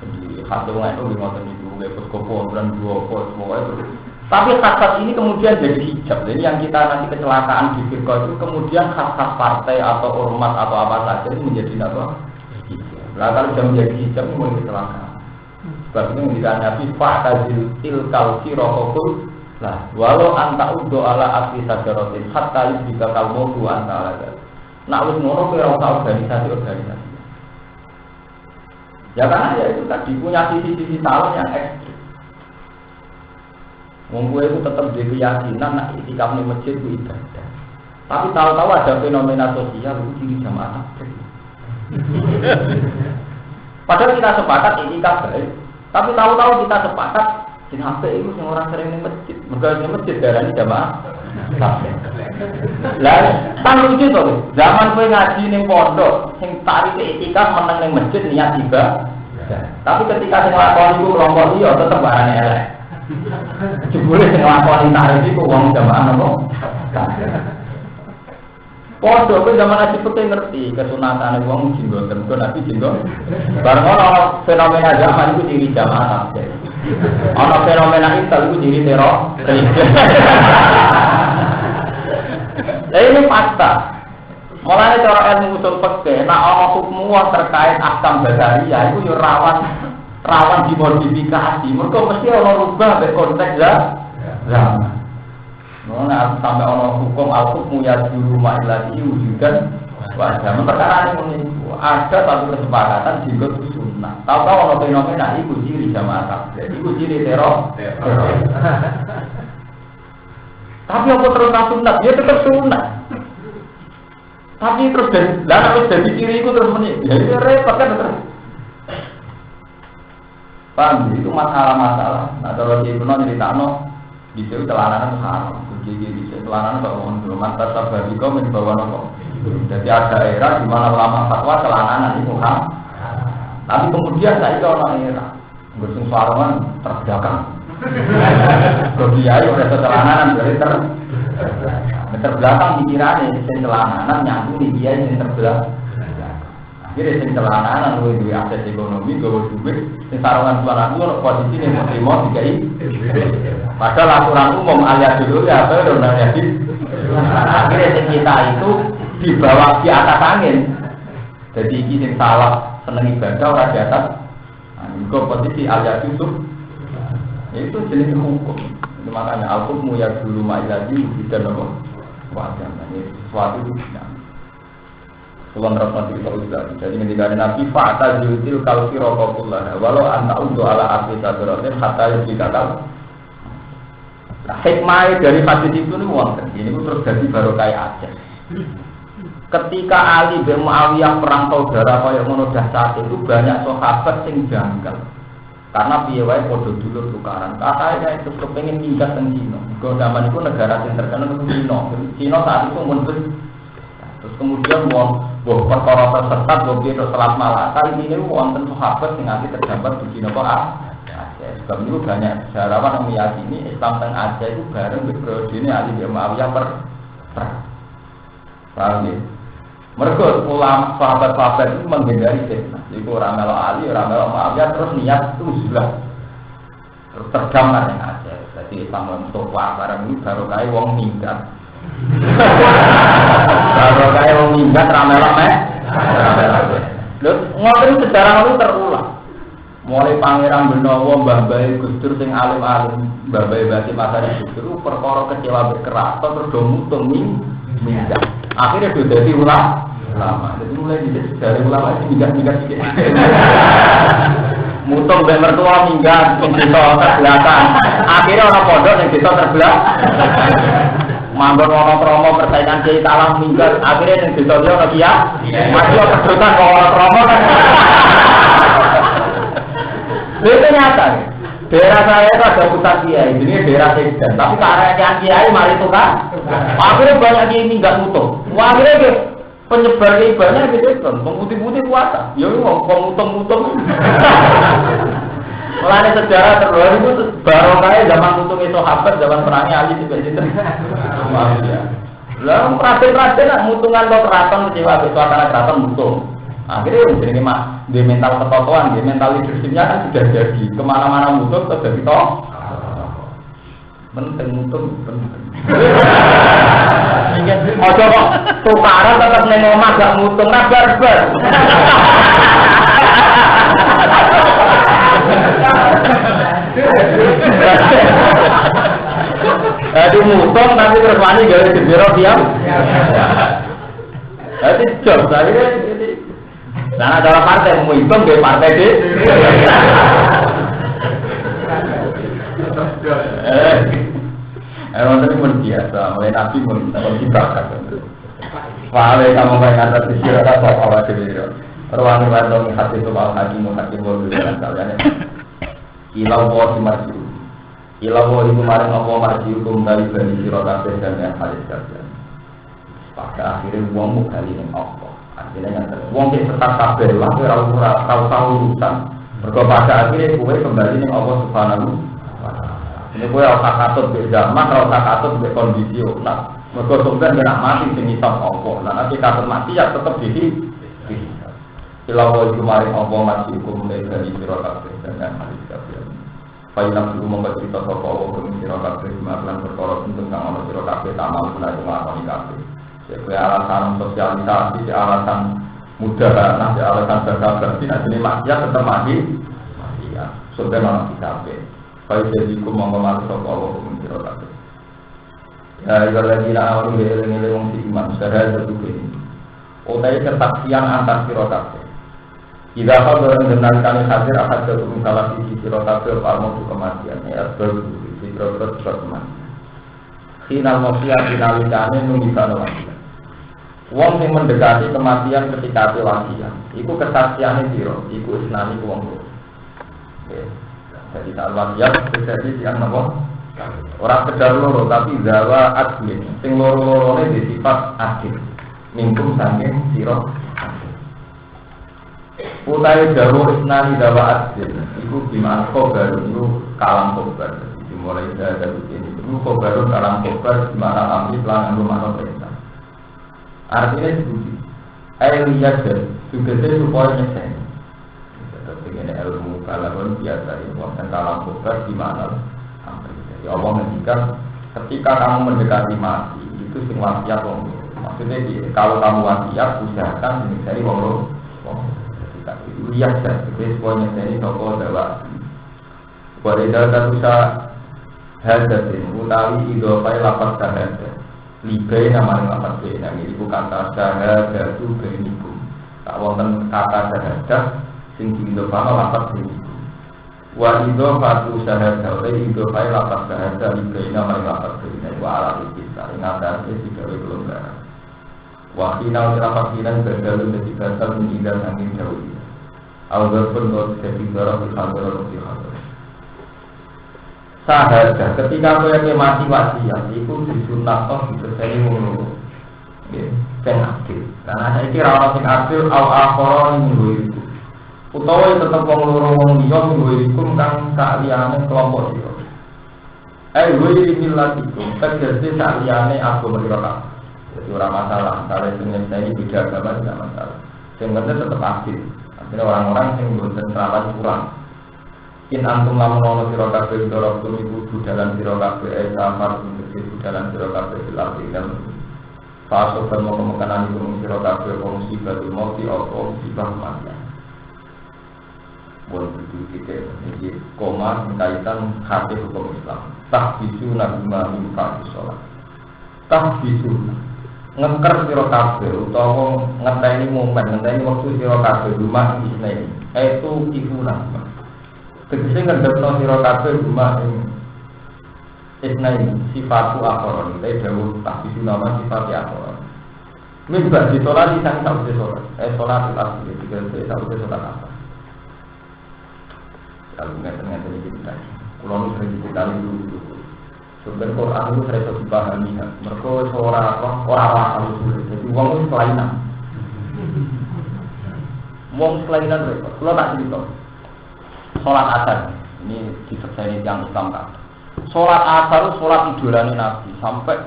sendiri. Khasnya itu di motor itu, kayak poskopo dan dua pos, semua itu Tapi khas-khas ini kemudian jadi hijab. Jadi yang kita nanti kecelakaan di firqah itu kemudian khas-khas partai atau ormas atau apa saja itu menjadi apa? Hijab. Nah kalau sudah menjadi hijab itu mulai kecelakaan. Sebab itu menjadikan Nabi fa'tazil tilkal firaqul lah walau anta uddo ala asli sajaratin hatta yusbika kalmodu anta ala. Nak wis ngono kowe ora organisasi. Ya karena ya itu tadi punya sisi-sisi salah yang ekstrim. Wong kowe itu tetap di keyakinan nak itikaf ning masjid ku ibadah. Tapi tahu-tahu ada fenomena sosial itu ciri jamaah takbir. Padahal kita sepakat itikaf baik. Tapi tahu-tahu kita sepakat sing apik iku sing ora sering ning masjid. Mergo ning masjid darani jamaah takbir. Lah, kan lucu to. Zaman kowe ngaji ning pondok, sing tarike itikaf meneng ning masjid niat ibadah. Tapi ketika sing lakoni iku kelompok liya tetep barane elek. Jebule sing lakoni tarike iku wong jamaah nopo? Pondok kowe zaman ngaji pete ngerti kesunatane wong jenggoten, kok nabi jenggot. Bareng ana fenomena zaman iku diri jamaah takbir. Ana fenomena intel iku diri teror. Ini fakta. Mulane cara ilmu usul fikih, nek ana hukum terkait ahkam basaria iku yo rawan dimodifikasi. Mergo mesti ana rubah mek konteks zaman. Mulane sampai ana hukum al-hukmu yaduru ma'ilati wujudan wa zaman perkara ini ada satu kesepakatan jika itu sunnah. Tahu-tahu ana fenomena iku ciri jamaah takbir, iku ciri teror. Tapi apa terus sunat? Ya tetap sunat. Tapi terus dari ciri itu terus menit. Ya itu repot kan terus. Paham? Itu masalah-masalah. Nah kalau di Ibnu nyeritakno di situ celananan haram. Jadi di situ celananan kok belum mantas sabari kau membawa nopo. Jadi ada era di mana ulama fatwa celananan itu haram. Tapi kemudian saya itu orang era bersung sarungan terbelakang. Kebiayaan udah celananan dari terbelakang pikirannya, sing celananan nyambung di dia yang terbelakang. Akhirnya sing celananan lu duwe akses ekonomi, gawe duit, sing sarungan celana itu posisi yang terima dikai. Padahal aturan umum alias dulu ya apa udah jadi. Akhirnya sing kita itu dibawa di atas angin. Jadi iki sing salah seneng ibadah ora di atas. Nah, posisi alias itu itu jenis hukum. Makanya al-hukmu ya dulu ma'iladi tidak nomor wajah. Ini sesuatu itu tidak. Tuhan rahmat kita usah. Jadi ketika Nabi fa'ata yutil kalfi rokokullah. Walau anta untuk ala asli sadrotin hatta yudhikakal. Nah hikmah dari hadis itu ini wonten. Ini terus jadi baru kayak Aceh. Ketika Ali bin Muawiyah perang saudara kaya ngono dahsyat itu banyak sahabat sing janggal. Karena piye wae padha dulur tukaran. Katanya itu kepengin minggat teng Cina. Mergo zaman itu negara sing terkenal itu Cina. Cina saat itu mundur. Terus kemudian wong perkara tersesat wong piye Selat Malaka ini wonten sahabat sing nganti terdampar di Cina kok Aceh. Sebab itu banyak sejarawan yang meyakini Islam teng Aceh itu bareng periodene Ali bin Muawiyah perang. Paham ya? Mereka ulama sahabat-sahabat itu menghindari fitnah. Jadi orang melok Ali, orang melok Muawiyah terus niat itu sudah terus terdamar yang ada. Jadi Islam untuk barang ini baru kayak wong minggat. Baru kayak wong minggat ramelok Lalu ngoten sejarah itu terulang. Mulai Pangeran Benowo, Mbah Bae Gus Dur sing alim-alim, Mbah Bae Basim Asari Gus Dur perkara kecewa berkeras terus do mutung minggat. Akhirnya sudah jadi ulama. Jadi mulai dari ulama itu minggat sedikit. Mutung dan mertua minggat, desa terbelakang. Akhirnya orang pondok yang desa terbelakang. Manggon orang promo persaingan kiai talam minggat. Akhirnya yang desa dia orang kia. Masih kedudukan kalau orang promo kan. Itu nyata. Daerah saya itu ada pusat kiai, ini daerah Sekdan. Tapi karena kiai mari itu kan. Akhirnya banyak kiai minggat mutung. Akhirnya penyebar ibadahnya gitu kan, pemutih-putih puasa. Ya ngomong mutung-mutung. Mulanya sejarah terbaru itu baru kayak zaman mutung itu sahabat, zaman perangnya Ali juga gitu. Lalu raden-raden lah mutungan lo keraton kecewa suasana keraton mutung. Akhirnya jadi mah di mental ketotohan, di mental leadershipnya kan sudah jadi kemana-mana mutung terus jadi toh. Penting mutung penting. Ojo kok tukaran tetep ning omah gak mutung ra barbar. Jadi mutung tapi terus wani gawe jendera diam. Jadi job saya jadi. Nah, ada partai mau hitung gawe partai di. Emang itu pun biasa, mulai nabi pun dibakar. Wale kamu main atas sisi rata awal dulu. Ruang ruang hati itu mal hakim dulu dan kalian. Ilau bawa marju, ilau bawa itu maring apa marju hukum dari bani sirota dan yang halis kalian. Pada akhirnya uang kali ini apa? Artinya yang uang kita tetap kabel lah, tahu urusan. Pada akhirnya kue kembali nih Allah Subhanahu. Ini kue rasa katut di zaman, rasa katut di kondisi nah. Mereka sebenarnya nak mati semisal Allah. Nah nanti katut mati ya tetap di. Ilau itu maring apa marju hukum dari sirota dan yang halis kalian. Failam dulu membuat cerita sopa Allah kami sirah kabeh Masalah berkorot tentang nama sirah kabeh tamal pula itu ngelakoni kabeh Jadi alasan sosialisasi, alasan mudah, alasan berkabeh Nah jenis maksiat tetap mati Maksiat, sudah malah di kabeh Failam jadiku membuat sopa Allah kami sirah kabeh Ya ibadah lagi nak awal nilai wong si iman Secara satu ini Utai kesaksian antar sirah kabeh Jika kau mendengarkan hadir akan terhubung salah sisi sirotabil palmu kematian ya berbudi sirotat kematian. Final maksiat dinamikanya nungikan wasiat. Wong yang mendekati kematian ketika wasiat, itu kesaksiannya siro, itu isnani wong. Jadi tak wasiat terjadi siang nopo. Orang sekedar loro tapi zawa adlin, sing loro-lorone disifat adil. Mingkum saking siro. Utai dawa isnani dawa adil Iku gimana kobar itu kalam kobar Dimulai dari ini Itu kobar kalam kobar Dimana amri pelan rumah perintah Artinya sebuti Ailiyah dan juga saya supaya nyesel Dengan ilmu kalam biasa Dan kalam kobar dimana amri Jadi Allah menjadikan Ketika kamu mendekati mati Itu semua wasiat Maksudnya kalau kamu wasiat Usahakan dari wong lihat dan sebenarnya ini toko dakwah. Pada data susah hadatin, utawi idofai lapat sahada. Libai nama lapat b. Nah ini bukan kata sahada tu beribu. Tak wonten kata sahada, sing idofai lapat beribu. Wa idofatu sahada, idofai lapat sahada. Libai nama lapat beribu. Wa alat kita ingatan tidak berkelonggaran. Wa final rapat kinan berdalu dari basal menjadi angin jauh. Algar pun jadi darah di kantor di kantor. Sahaja ketika kau yang mati wasiat, itu disunat toh diselesai mulu. Yang adil. Karena saya kira orang yang adil, al-akhirat minggu itu. Utawa tetap wong dia minggu itu kan kaliannya kelompok dia. Gue ini lagi itu, terjadi kaliannya aku melihat. Jadi orang masalah. Kalau dengan saya ini beda agama tidak masalah. Sebenarnya tetap adil. Ini orang-orang yang bosan serawan kurang. In antum lamun ono sira kabeh dorok iku budalan sira kabeh safar untuk budalan sira kabeh dilatih dan fase mau kemungkinan iku sira kabeh musibah mati atau musibah kematian. Boleh itu kita jadi koma kaitan hati hukum Islam. Tak bisu nabi mimpa sholat. Tak bisu ngengker sira kabeh utawa ngenteni momen ngenteni waktu sira kabeh rumah isne itu kifuna tegese ngendhepno sira kabeh rumah isne sifatu akhiron te dawuh tak bisu nama sifat akhiron mimba ditolak disang tak bisa sholat asli dikira tak bisa sholat apa kalau ngeten iki kita kula sering dikali dulu sebenarnya Quran itu saya bisa dipahami mereka orang jadi uang itu kelainan uang kelainan mereka kalau tak cerita sholat asar ini diselesaikan yang Islam kan sholat asar itu sholat idolanya Nabi sampai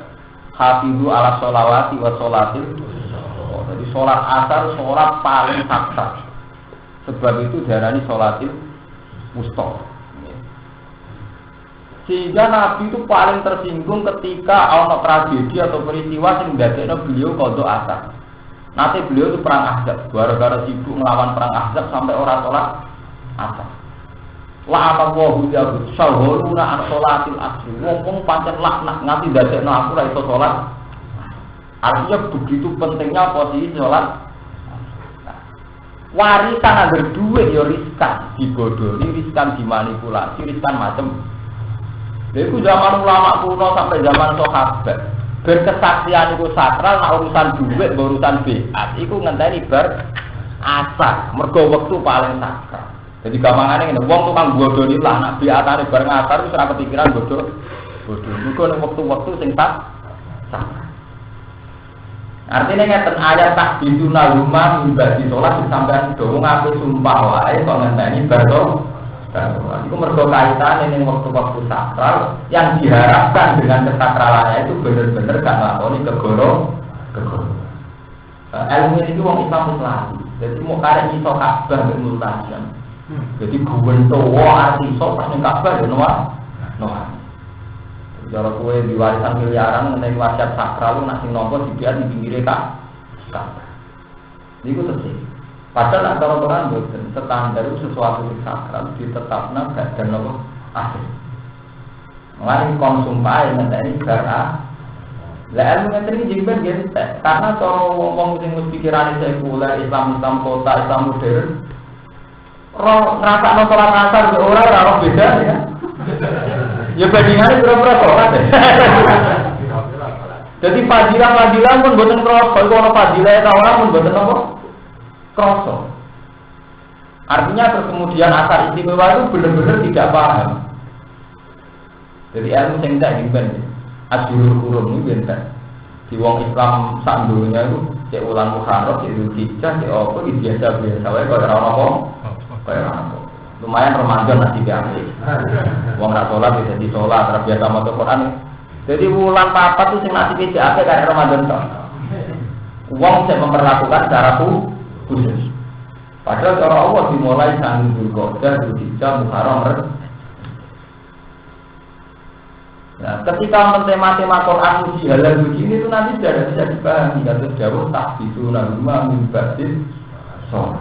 hafidu ala sholawati wa sholatil jadi sholat asar sholat paling saksa sebab itu diarani sholatil wusta Sehingga Nabi itu paling tersinggung ketika ana tragedi atau peristiwa yang ndadekno beliau qadha asar. Nanti beliau itu perang Ahzab, gara-gara sibuk melawan perang Ahzab sampai orang sholat asar. La'allahu ya'bud syahuluna an sholatil asri. Wong pancen laknat nganti ndadekno aku ra iso sholat. Artinya begitu pentingnya posisi sholat. Warisan agar duit ya riskan dibodohi, riskan dimanipulasi, riskan macam. Itu zaman ulama kuno sampai zaman sahabat. Berkesaksian itu sakral, nak urusan duit, urusan biat. Itu ngenteni ber asar. Mergo waktu paling sakral. Jadi gampangane ngene, wong tukang bodohi lah, nak biatane bareng asar wis ora kepikiran bodoh. Mergo nek waktu-waktu sing sakral. Artinya ngeten ayat tak biduna rumah mimbar di sholat sampean do ngaku sumpah wae kok ngenteni bar itu mergo kaitan ini waktu-waktu sakral yang diharapkan dengan kesakralannya itu benar-benar gak nglakoni kegoro. Ilmu ini wong Islam Islam. Jadi mau karek iso kabar mek multajan. Jadi guwentowo arti iso pas ning kabar yo noa. Cara kowe diwarisan miliaran ngene wasiat sakral nak sing nampa dibiar di pinggire kabar. Niku terus. Padahal antara orang boten standar sesuatu yang sakral ditetapkan dan nopo akhir. Mengenai konsumpai nanti karena ilmu ngene jemben gitu. Karena cara wong sing wis pikirane sekuler Islam kota Islam modern roh ngrasakno salat asar be ora beda ya. Ya bandingane berapa salat. Jadi fadilah pun boten kroso, iku ana fadilah ta ora pun boten nopo kroso. Artinya terus kemudian asar istimewa itu benar-benar tidak paham. Jadi ilmu sing tak dimben Asyurul Qurum ini bentar. Di wong Islam sak dunya itu cek ulang Muharram, cek Dzulhijjah, cek apa biasa-biasa wae kaya ora apa. Kaya apa. Lumayan Ramadan nanti biasa. Wong ra salat bisa di salat, ra biasa maca Quran. Jadi bulan papat itu sing nasibe cek kaya Ramadan tok. Wong sing memperlakukan secara khusus. Padahal cara Allah dimulai sang Dzulqa'dah, Dzulhijjah, Muharram. Nah, ketika tema-tema Quran uji halal uji ini itu nanti tidak bisa dipahami. Kata jauh tak bisu nama mimbatin sholat.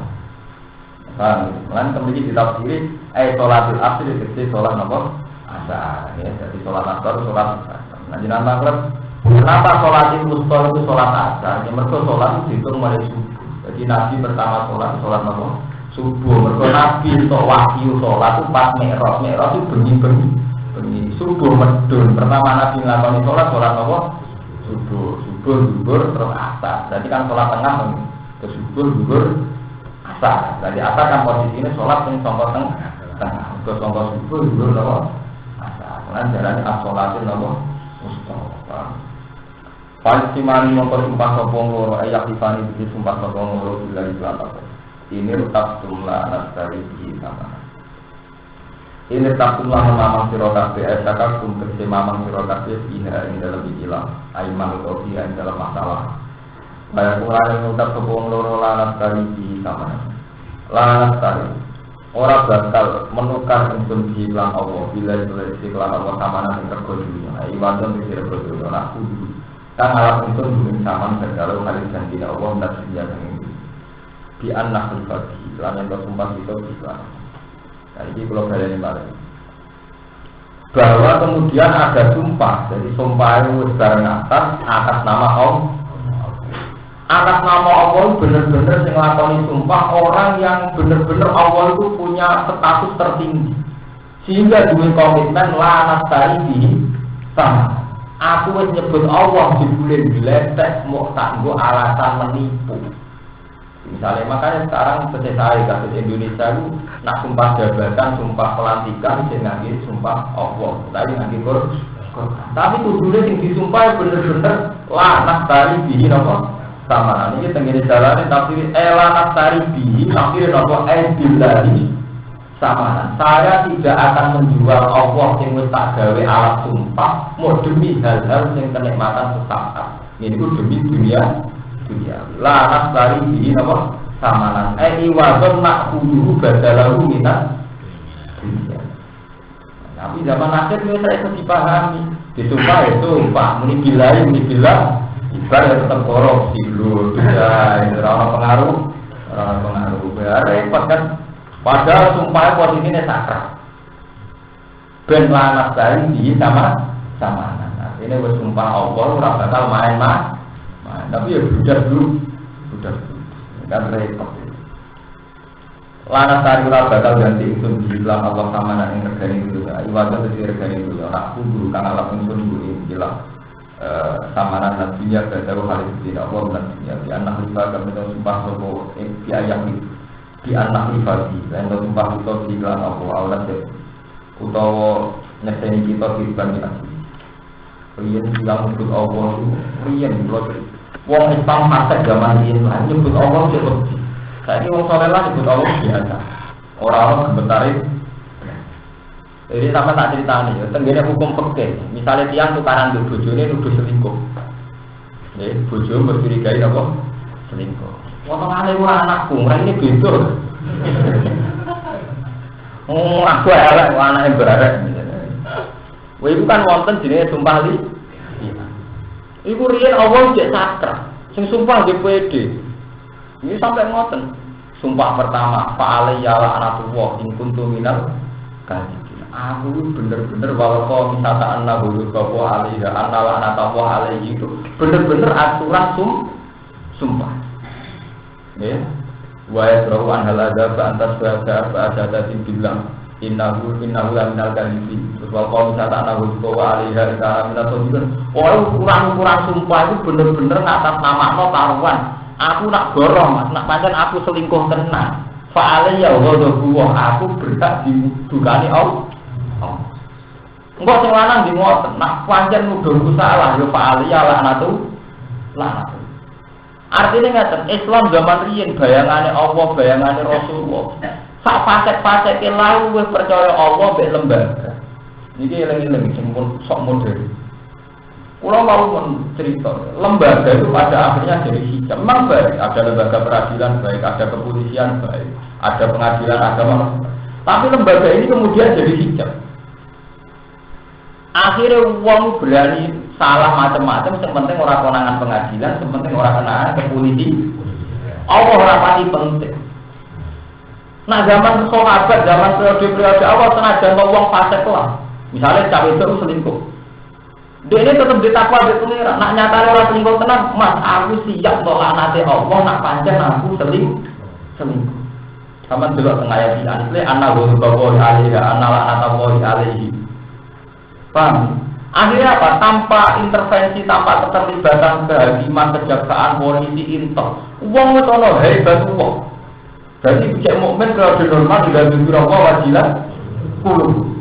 Paham? Kan kemudian ditafsiri sholatil asri itu sholat apa? Asar. Ya, jadi sholat asar, sholat asar. Nah, jenengan maklum, kenapa sholatil wusta itu sholat asar? Yang mereka sholat itu dihitung mulai subuh. Jadi Nabi pertama sholat apa? Subuh. Mereka Nabi itu wahyu sholat itu pas mi'raj. Mi'raj itu bengi-bengi. Subuh medun. Pertama Nabi nglakoni sholat apa? Subuh, zuhur, terus asar. Jadi kan sholat tengah ke subuh, zuhur, asar. Jadi asar kan posisinya sholat yang sangka tengah. Ke sangka subuh, zuhur apa? Asar. Lan jarane as-sholatin apa? Mustafa. Palestimani mongko sumpah sopong loro ayak difani bisi sumpah sopong loro bila apa. Ini rutak jumlah anak dari sama. Ini takulah memang sirokat biasa kum kerja memang sirokat biasa ini dalam istilah aiman atau dia dalam masalah. Banyak orang yang mengucap sopong loro lanat dari sama. Lanat dari orang bakal menukar untuk hilang Allah bila istilah Allah sama nanti terkodunya. Iwan dan tidak kodunya aku kan alat untuk sama segala kali dan tidak Allah dan senjata ini. Di anak berbagi, lain yang bersumpah itu bisa. Nah ini kalau kalian balik bahwa kemudian ada sumpah, jadi sumpah itu bareng atas nama Allah. Atas nama Allah benar-benar yang ngelakoni sumpah orang yang benar-benar Allah itu punya status tertinggi, sehingga dua komitmen lanat tadi sama. Aku menyebut Allah di bulan diletek mau tangguh alasan menipu. Misalnya makanya sekarang selesai kasus Indonesia itu nak sumpah jabatan, sumpah pelantikan, jangan sumpah Allah, tapi nanti tapi tujuannya yang disumpah bener-bener lanat tari bihi apa sama. Ini tenggine jalan tapi lanat tari bihi tapi apa billahi sama. Saya tidak akan menjual Allah yang wis tak gawe alat sumpah mau demi hal-hal yang kenikmatan sesaat. Ini ku demi dunia. Lanat dari bihi apa samanan iwadon nak kuduhu badalahu minat dunia. Tapi zaman akhir itu saya itu dipahami. Disumpah itu Pak muni bilang, ibarat tetap korupsi dulu. Ya, itu orang pengaruh. Ya, repot kan. Padahal sumpah posisinya sakral. Ben lanas tadi sama. Nah, ini bersumpah Allah ora bakal main. Tapi ya budak kan repot. Lanas tadi ora bakal ganti itu bilang Allah sama nang regane itu. Ibadah itu regane itu. Aku guru kang Allah pun guru bilang samaran nabinya baru hari ini Allah nabinya di anak riba kami sumpah sopo di ayat itu di anak riba di dan sumpah itu di dalam Allah utawa nyeseni kita di bani asli. Riyen bilang nyebut Allah itu riyen blok. Wong Islam masa zaman ini lah nyebut Allah sebut. Saiki wong saleh lah nyebut Allah biasa. Orang gemetarin. Jadi sama tak ceritani, tenggene hukum fikih. Misalnya tiang tukaran di bojone nuduh selingkuh. Bojo bercurigai apa? Selingkuh. Potongane ora anakku, ora ini beda. Aku elek anake berarek. Wah itu kan wonten jenenge sumpah li. Iku riyen Allah cek sakral. Sing sumpah nggih pede. Ini sampai ngoten. Sumpah pertama, fa'alayya la'natullah in kuntum minal kadhibin. Aku bener-bener walau misata anna hulukapu alaiha anna la'natullah alaihi itu bener-bener aturan sumpah. Ya. Wa yasrahu an halada antas ba'da bilang innahu minal kadhibin. Terus walau misata anna hulukapu alaiha kana minal kadhibin. Ukuran sumpah itu bener-bener ngatas namakno taruhan. Aku nak goroh Mas, nak pancen aku selingkuh tenan. Fa'alayya ghadabullah, aku berhak didukani Allah. Engkau sing lanang di ngoten, nak pancen nuduhku salah ya fa'aliya laknatu. Artinya ngaten, Islam zaman riyen bayangane Allah, bayangane Rasulullah. Sak fasek-faseke lalu wis percaya Allah mek lembaga. Niki eling-eling sing sok modern. Kula mau cerita, lembaga itu pada akhirnya jadi hijab. Memang baik, ada lembaga peradilan baik, ada kepolisian baik, ada pengadilan agama. Tapi lembaga ini kemudian jadi hijab. Akhirnya uang berani salah macam-macam, yang penting orang konangan pengadilan, yang penting orang konangan ke polisi. Allah rapati penting. Nah zaman sahabat, zaman periode awal senajan uang fasik lah. Misalnya cawe itu selingkuh. Dia ini tetap ditakwa di pengira. Nak nyatanya orang selingkuh tenang, Mas, aku siap nolak nanti Allah, nak panjang aku selingkuh. Sama juga tengah ayat ini, anak guru bawa alaihi, anak laknat Allah alaihi. Paham? Akhirnya apa? Tanpa intervensi, tanpa keterlibatan kehakiman, kejaksaan, polisi, intel, uang itu ono hebat uang. Jadi bijak mukmin kalau di normal tidak berapa wajilah puluh.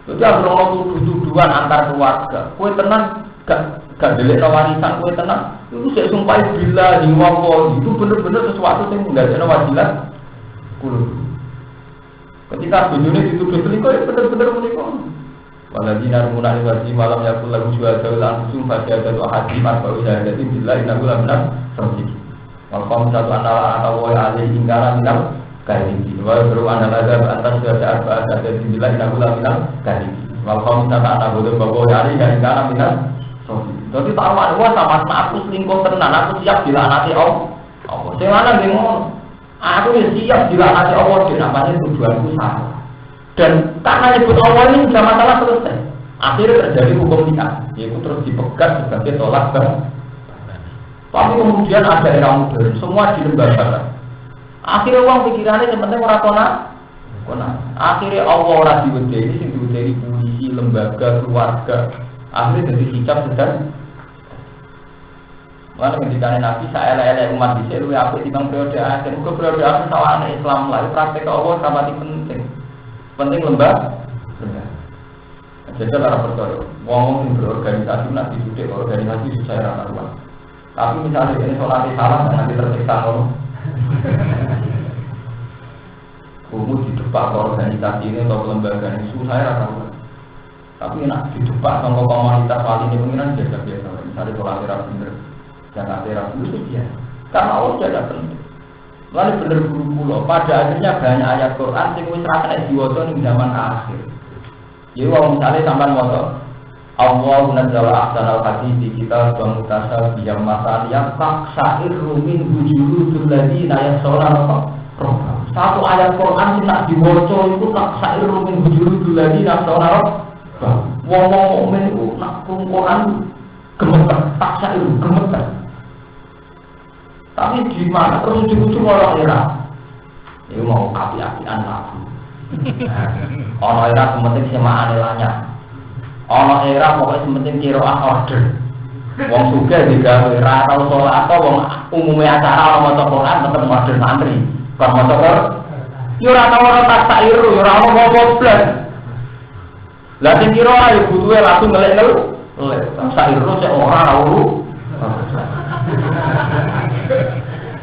Jadi kalau tuduh-tuduhan antar keluarga, kue tenang gak delik warisan, kue tenang itu saya sumpah bila hiwawo itu benar-benar sesuatu yang tidak ada wajilah puluh. Ketika dunia dituduh selingkuh, ya benar-benar menikah. Waladina rumuna wajib malam yakul lagu jual jauh langsung pada jatuh haji atau jadi bila inagu benar terjadi. Kalau satu antara atau ada hinggaran minal kaji. Walau beru antara antar saat ada bila inagu minal kaji. Kalau satu anak bodoh bawa hari hinggaran minal. Jadi tahu ada sama aku selingkuh tenan, aku siap bila nanti Allah. Semana bingung. Aku siap dilaknati Allah dan namanya tujuanku salah. Dan karena nyebut Allah ini sudah masalah selesai. Akhirnya terjadi hukum nikah, yaitu terus dipegang sebagai tolak bang. Tapi kemudian ada era modern, semua di lembaga. Akhirnya uang pikirannya yang penting orang kona. Akhirnya Allah orang diwedeni, sing diwedeni polisi, lembaga, keluarga. Akhirnya jadi hijab sedang. Mana ketika Nabi saya elek umat di sini, apa sih bang periode akhir? Ke periode akhir sawana Islam lah, praktek Allah sama penting lembaga. Jadi cara percaya, ngomong berorganisasi nanti sudah organisasi saya rasa luas. Tapi misalnya ini sholat salah nanti tersiksa loh. Kamu di depan organisasi ini atau lembaga ini saya rasa luas. Tapi nak di depan sama komunitas wali ini pengiran biasa. Misalnya sholat bener. Jangan terang itu dia. Karena Allah tidak penting. Lalu bener guru kula, pada akhirnya banyak ayat Quran sing wis ra kena diwaca ning zaman akhir. Jadi wong misale sampean maca Allah nazzala ahsanal hadits di kitab wa mutasal biyam masal yang saksair rumin hujurul ladina yasawna. Satu ayat Quran sing nak diwaca iku saksair rumin hujurul ladina yasawna. Wong-wong mukmin iku nak Quran gemeter, saksair gemeter. Tapi di mana terus ujung-ujung orang era ini mau api-apian lagu orang era sementing semaan elanya orang era pokoknya sementing kiroah order wong suga juga era atau sholat atau wong umumnya acara orang mau Quran tetap order santri kalau mau Quran yura tau orang tak sairu yura mau goblok lah sing kiroah ya butuhnya langsung ngelek-ngelek sairu seorang lalu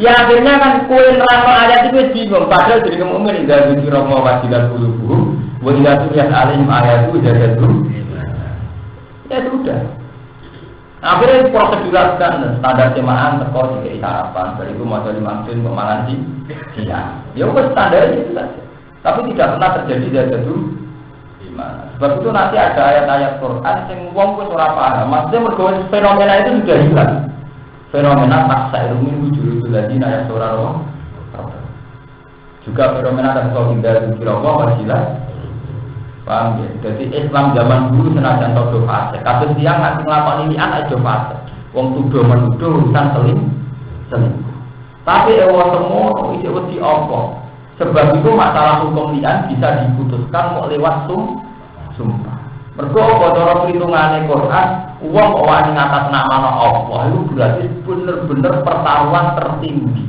ya akhirnya kan kue neraka ayat itu bingung padahal jadi mukmin enggak dikira mau wajiban qulubuhum wa idza tuliyat alaihim ayatu jadadu ya sudah akhirnya prosedural kan standar jemaah tekor juga harapan dari itu mau dimaksud pemangan di siang ya udah standar itu saja tapi tidak pernah terjadi jadadu gimana sebab itu nanti ada ayat-ayat Quran yang wong wis ora paham maksudnya mergo fenomena itu sudah hilang fenomena taksa ilmu wujud ladina ya saudara juga fenomena dan hindari kira-kira wasilah paham ya jadi Islam zaman dulu senajan todo fase kasus dia ngasih ngelakon ini anak aja fase wong tuduh menuduh urusan selingkuh tapi ewa semua itu wedi apa sebab itu masalah hukum lian bisa diputuskan mau lewat sumpah mergo cara perhitungane Quran uang owani ngatas nama Allah itu berarti benar-benar pertaruhan tertinggi.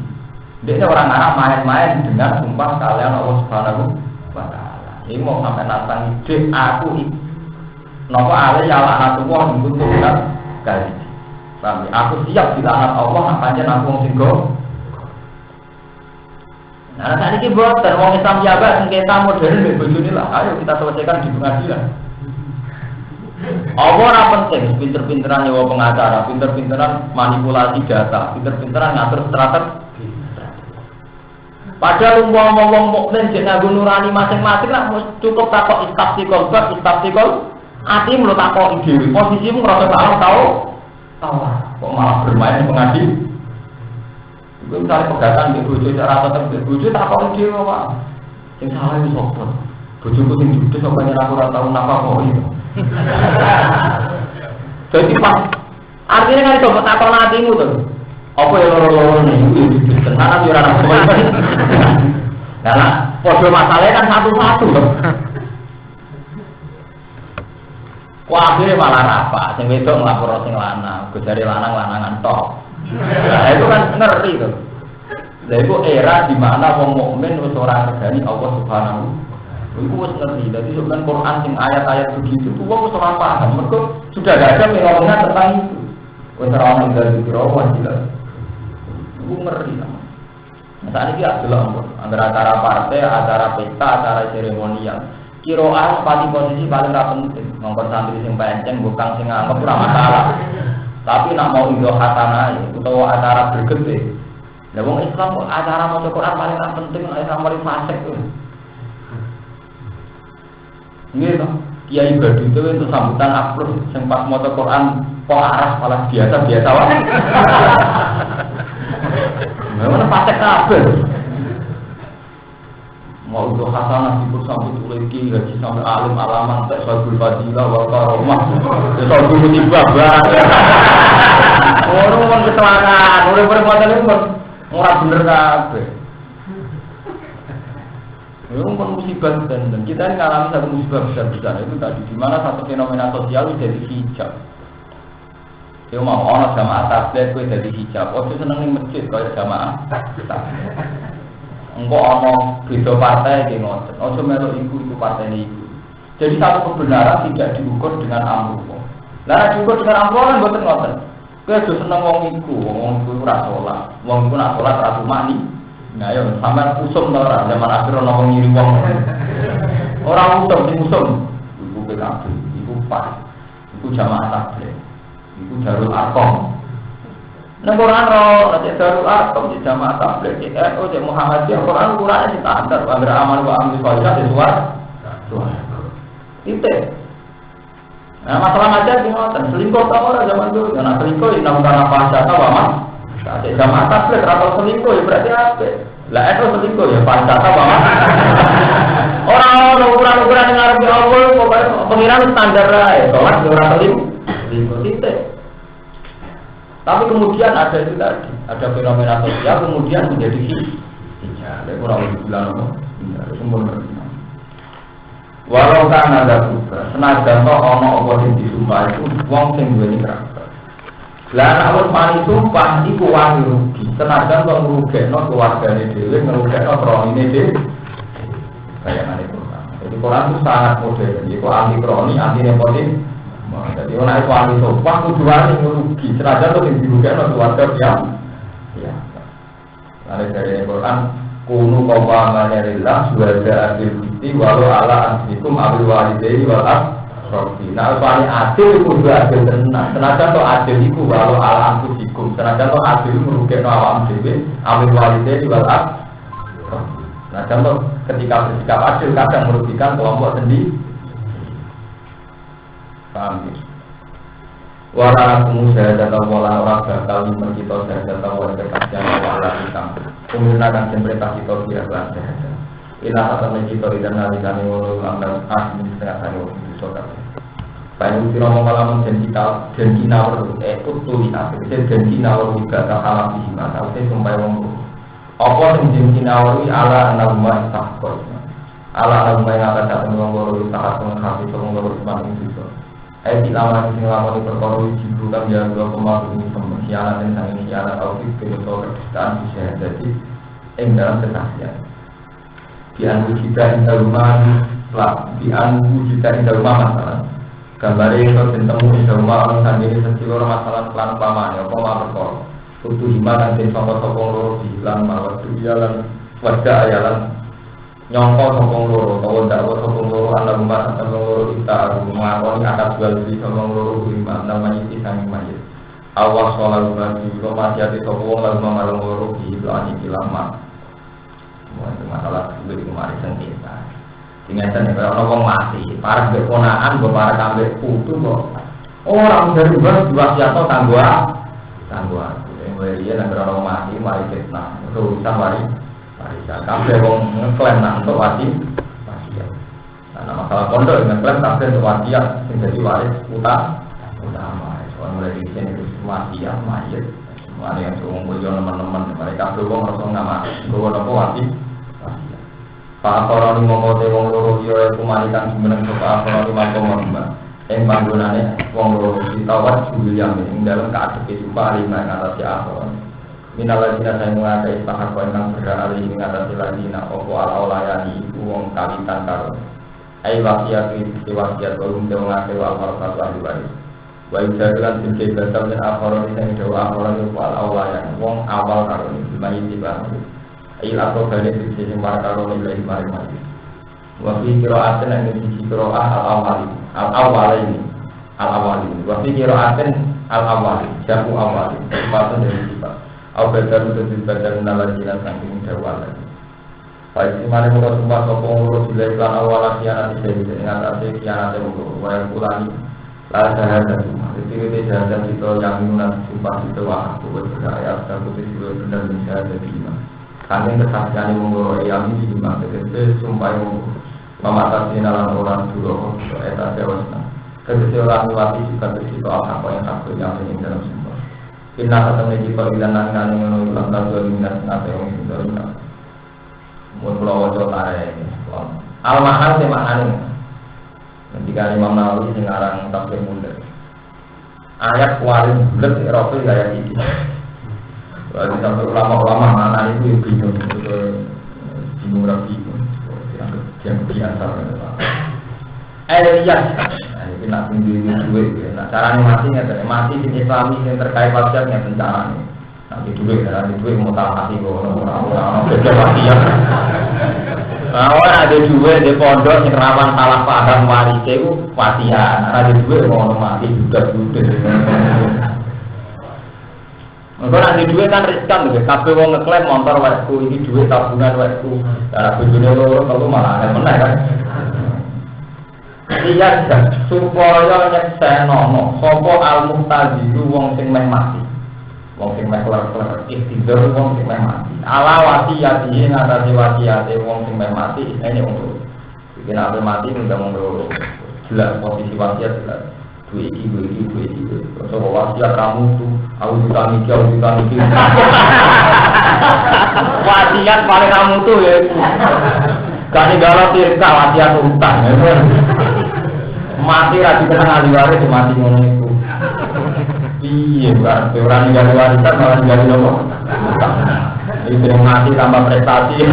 Dia orang Arab main-main dengan sumpah kalian Allah Subhanahu wa taala. Ini mau sampai nantang ide aku napa ale ya laknatullah niku Tuhan kali. Sampai aku siap dilaknat Allah pancen aku wong sing go. Nah, saat ini buat dan wong Islam jabat sengketa modern mbek bojone lah. Ayo kita selesaikan di pengadilan. Apa ora penting pinter-pinteran nyewa pengacara, pinter-pinteran manipulasi data, pinter-pinteran ngatur strategi. Padahal wong-wong mukmin jek nganggo nurani masing-masing lah cukup takok istaftikol ati mulu takok dhewe. Posisimu ngrasa salah tahu kok malah bermain pengadilan. Iku misalnya pegatan di bojo cara tetep di bojo takok dhewe Pak. Sing salah iku sapa? Bojoku sing judes kok ora ora tau napa kok iki. Jadi pas artinya kan coba takon hatimu tuh. Apa ya loro-loro nih? Tenan yo ora apa. Nah, podo masalahnya kan satu-satu loh. Wah, akhirnya malah apa? Sing wedok nglapor sing lanang, gojare lanang-lanangan tok. Nah, itu kan ngeri tuh. Lah itu era di mana wong mukmin wis ora ngergani Allah Subhanahu. Iku wis ngerti. Dadi sebenarnya Quran sing ayat-ayat begitu tuh wong wis ora paham. Mergo sudah ada fenomena tentang itu. Wis ora ono dari kira-kira jelas. Iku ngeri. Saat ini adalah antara acara partai, acara pesta, acara seremonial. Kiroan pati posisi paling penting. Ngongkon santri sing penceng, bukan sing anggap ora masalah. Tapi nak mau indo khatana utawa acara bergede. Lah wong Islam kok acara maca Quran paling penting nek sampe fasik tuh. Nggih to, kiai badhe itu sambutan upload sing pas maca Quran kok aras malah biasa-biasa wae. Memang fasik kabeh. Mau itu hasanah dipur sampai tuliki gaji sampai alim alaman tak sabul fadilah wal karomah sabul musibah banget orang kan kecelakaan orang perbuatan itu orang bener kabeh orang kan musibah dan kita ini mengalami satu musibah besar-besar itu tadi di mana satu fenomena sosial jadi hijab dia mau orang jamaah tablet itu jadi hijab oh seneng nih masjid kalau jamaah engkau omong beda partai di ngotot, ojo melu iku partai ini iku. Jadi satu kebenaran tidak diukur dengan amruh. Lah diukur dengan amruh kan boten ngoten. Kowe aja seneng wong iku ora salat. Wong iku nak salat ra mani. Nah yo sampean usum to ora zaman akhir ana wong ngiri wong. Ora usum sing usum. Iku PKB, iku PAS, iku jamaah tabligh, iku Darul Arqam. Nek Quran ro nek Darul Arqam di jamaah tabligh NU cek Muhammadiyah Quran Quran standar wa amal wa amil salihah sesuai. Titik. Nah masalah ngajar gimana? Selingkuh tau ora zaman dulu? Karena selingkuh ini namanya pasca apa mas? Cek jamaah tabligh rapor selingkuh ya berarti apa? Lah itu selingkuh ya pasca apa mas? Orang ukuran-ukuran yang ngarep Allah pokoknya pengiran standar ae. Sholat ora selingkuh titik. Tapi kemudian ada itu tadi, ada fenomena sosial kemudian menjadi hijau. Itu orang bilang apa? Sempurna. Walau kan ada juga, senajan toh ono apa yang disumpah itu wong sing duweni karakter. Lah nek wis mari sumpah iku wani rugi. Senajan toh ngrugekno keluargane dhewe, ngrugekno kronine dhewe. Kayane Quran. Jadi Quran itu sangat modern. Iku anti kroni, anti nepotisme. Jadi orang itu ahli sopan, tujuan yang rugi. Senajan itu yang dirugikan oleh keluarga yang ada dari Quran kunu qawwamanillah suwada adil bukti walau ala ansikum abil walidaini wal asrofi. Nah soalnya adil itu juga adil tenang. Senajan itu adil itu walau ala ansikum. Senajan itu adil merugikan awam dewi abil walidaini wal asrofi. Nah contoh ketika bersikap adil kadang merugikan kelompok sendiri. Paham ya? Wala kumu syahadat wala ora bakal mencito syahadat wala kekasihan wala hitam. Kemudian akan perintah kita dia kelas syahadat. Ila akan mencito dan nalikani wala langgar asli setengah hari waktu disokat. Baik sira mongkalamun dan kinawar tuli asli dan kinawar juga kahalah dihima. Tapi sampai wong apa sing kinawar ala anaguma istakor. Ala anaguma yang akan datang wong loro tak menghati wong loro semakin bisa. Lama ini perkara jibu kan ya dua pemakai pemesianan dan sangat siaran audit kebetulan kedustaan bisa jadi dalam kesaksian. Dianu kita indah rumah dianu kita indah rumah masalah. Gambarnya itu tentang indah rumah orang sandi ini sejauh masalah pelan paman ya pemah perkara. Untuk hima dan sopong-sopong loro dihilang malah jalan wajah ayalan. Nyongko sopong loro, tahu dakwa sopong loro, anak rumah sopong loro kita mengakoni atas jual beli sopong loro lima, namanya kisah mayit. Awas sholat bagi masih hati sopong lalu mengalung loro di belakang ini lama. Semua itu masalah duit kemarin sengketa. Ingatkan ya kalau orang mati, para keponaan, para kambing putu kok. Orang dari luar dua siapa tangguh. Yang beliau nanti orang mati, mari fitnah, urusan mari. Kabeh wong ngeklaim nak untuk wajib wasiat. Nah masalah pondok ngeklaim kabeh untuk wasiat sing dadi waris utama. Soal mulai di sini itu wasiat mayit. Semua yang suwung bojo teman-teman mereka kabeh wong rasa ngamak. Gowo napa wasiat. Pak Koroni mongko wong loro yo kumanikan jumeneng Pak Koroni mangko-mangko. Ing panggonane wong loro ditawat William ing dalem kaadhepe sumpah lima atas ya Koroni. Minallah jina saya mengakai istahak yang berada di mengatasi ladina opo ala-olayani iku wong kawitan karo ai wasiat itu wasiat belum dia mengakai wal-warfat wali-wali wa ibadalan silke batal dan akhoron yang jauh akhoron itu ala-olayani wong awal karo ini dimayi dibangun ai atau balik di sisi karo nilai mari-mari wafi kiro'aten yang di sisi kiro'ah al-awali wafi kiro'aten al-awali jamu awali kesempatan dari sifat Al-Badar itu dibadar menalar jinan saking jawab lagi. Baik dimana muka sumpah sopong urut bila iklan awal kianat tidak bisa ingatasi kianatnya untuk wayang ulangi lah jahadah sumpah itu jahadah itu yang minunat sumpah itu wahab buat berayat dan putih juga benar menjahadah lima kandeng kesaksian yang menggoro ayam ini lima tegesi sumpah yang mematasi nalan orang dulu etas jawabnya tegesi orang miwati juga tegesi al-haqqa yang takut yang ingin dalam sumpah Inna kata kita ilan nangani menurut lantar dua minat nate yang itu minat. Mun pulau wajah tarik ini. Al-Mahal si maknanya. Ketika Imam Nawawi sekarang tafsir mundur. Ayat waris bulat Rasul ayat ini. Lalu sampai ulama-ulama mana itu bingung bingung rapi yang biasa. Ayat ini nak tinggi duit, nak caranya mati di Islami yang terkait wasiatnya bencana ini. Nanti duit mau tahu mati orang kerja wasiat. Orang ada duit di pondok yang rawan salah paham waris itu wasiat. Ada duit mau mati juga. Engko nanti duit kan riskan lho, kabeh wong ngeklaim motor wekku iki duit tabungan wekku. Lah bojone loro telu malah meneh kan. Iya supaya nyeksenono sapa al-muqtadiru wong sing meh mati. Wong sing meh kelar-kelar ikhtiar wong sing meh mati. Ala wasiyati ngatasi wasiyate wong sing meh mati ini untuk bikin apa mati udah monggo jelas posisi wasiat jelas. Dua iki. Terus wasiat kamu tuh auditan iki. Wasiat paling kamu tuh ya. Kali galau tirka wasiat utang. Mati ra dikenang ahli waris mati ngono iku. Piye berarti ora ninggali warisan malah ninggali nopo? Iki mati tambah prestasi.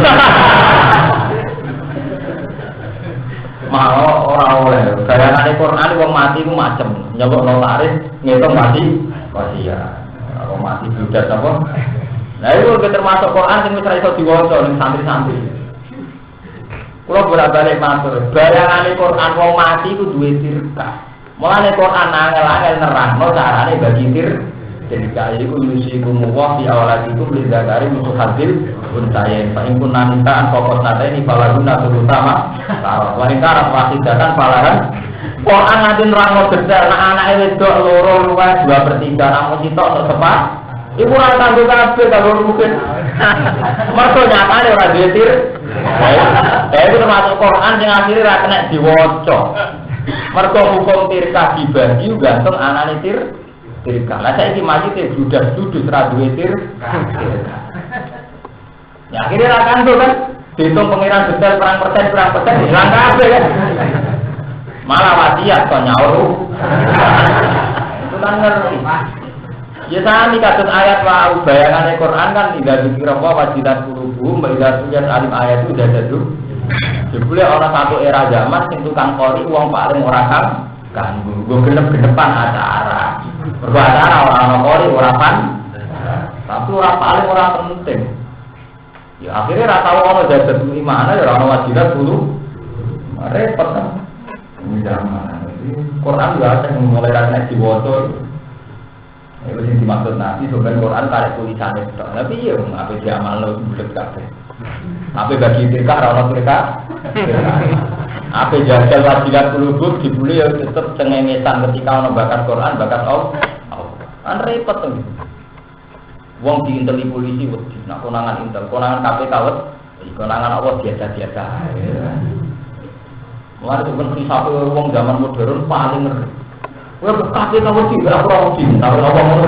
Mau ora oleh. Bayangane Quran wong mati ku macem. Nyebut notaris ngitung mati wasiat. Kalau mati budak apa? Nah itu termasuk Quran sing wis ra iso diwaca ning santri-santri. Kalau bolak-balik matur, bayangane Quran wong mati ku duwe tirka. Mulane Quran angel-angel nerangno carane bagi tirka iku yusikum wa fi awladikum lidzakari mithlu hadil unsayain. Fa in kunna nitaan faqat nataini falaguna terutama. Wa in karat wasidatan falahan. Quran nganti nerangno detail nek anake wedok loro luwih 2/3 namun sitok tersepat. Iku ora kanggo kabeh kalau mungkin. Mergo nyatane ora duwe itu termasuk Quran yang akhirnya ra kena diwaca. Mergo hukum tirka dibagi gantung anane tirka. Lah saiki majite bludas-bludus ra duwe tirka. Ya akhirnya ra kanggo kan dihitung pengiran detail perang persen hilang kabeh kan. Malah wasiat kok nyaur. Itu kan ngerti. Ya sami kados ayat wa bayangane Quran kan tidak dikira apa wajidat qulubuhum baida sujud alim ayat itu dadadu. Jebule ana satu era zaman sing tukang kori wong paling ora kanggo. Nggo genep-genepan acara. Mergo acara ora ana kori ora pan. Tapi ora paling ora penting. Ya akhirnya ra tau ana dadadu imane ya ora ana wajidat qulub. Repot kan. Ini zaman. Quran ya sing mulai ra nek diwaca. Itu yang dimaksud nanti sebenarnya Quran tarik tulisan itu. Tapi iya, apa dia amal lo bulat kafe. Apa bagi mereka orang mereka? Apa jajal wajibat kulubur dibuli ya tetap cengengesan ketika orang bakat Quran, bakat Allah. Kan repot tuh. Wong di intel polisi, nak konangan intel, konangan KPK, konangan Allah biasa-biasa. Mulai sebenarnya satu wong zaman modern paling ngeri. Wah, kakek kamu sih berapa korupsi, tahu apa mau?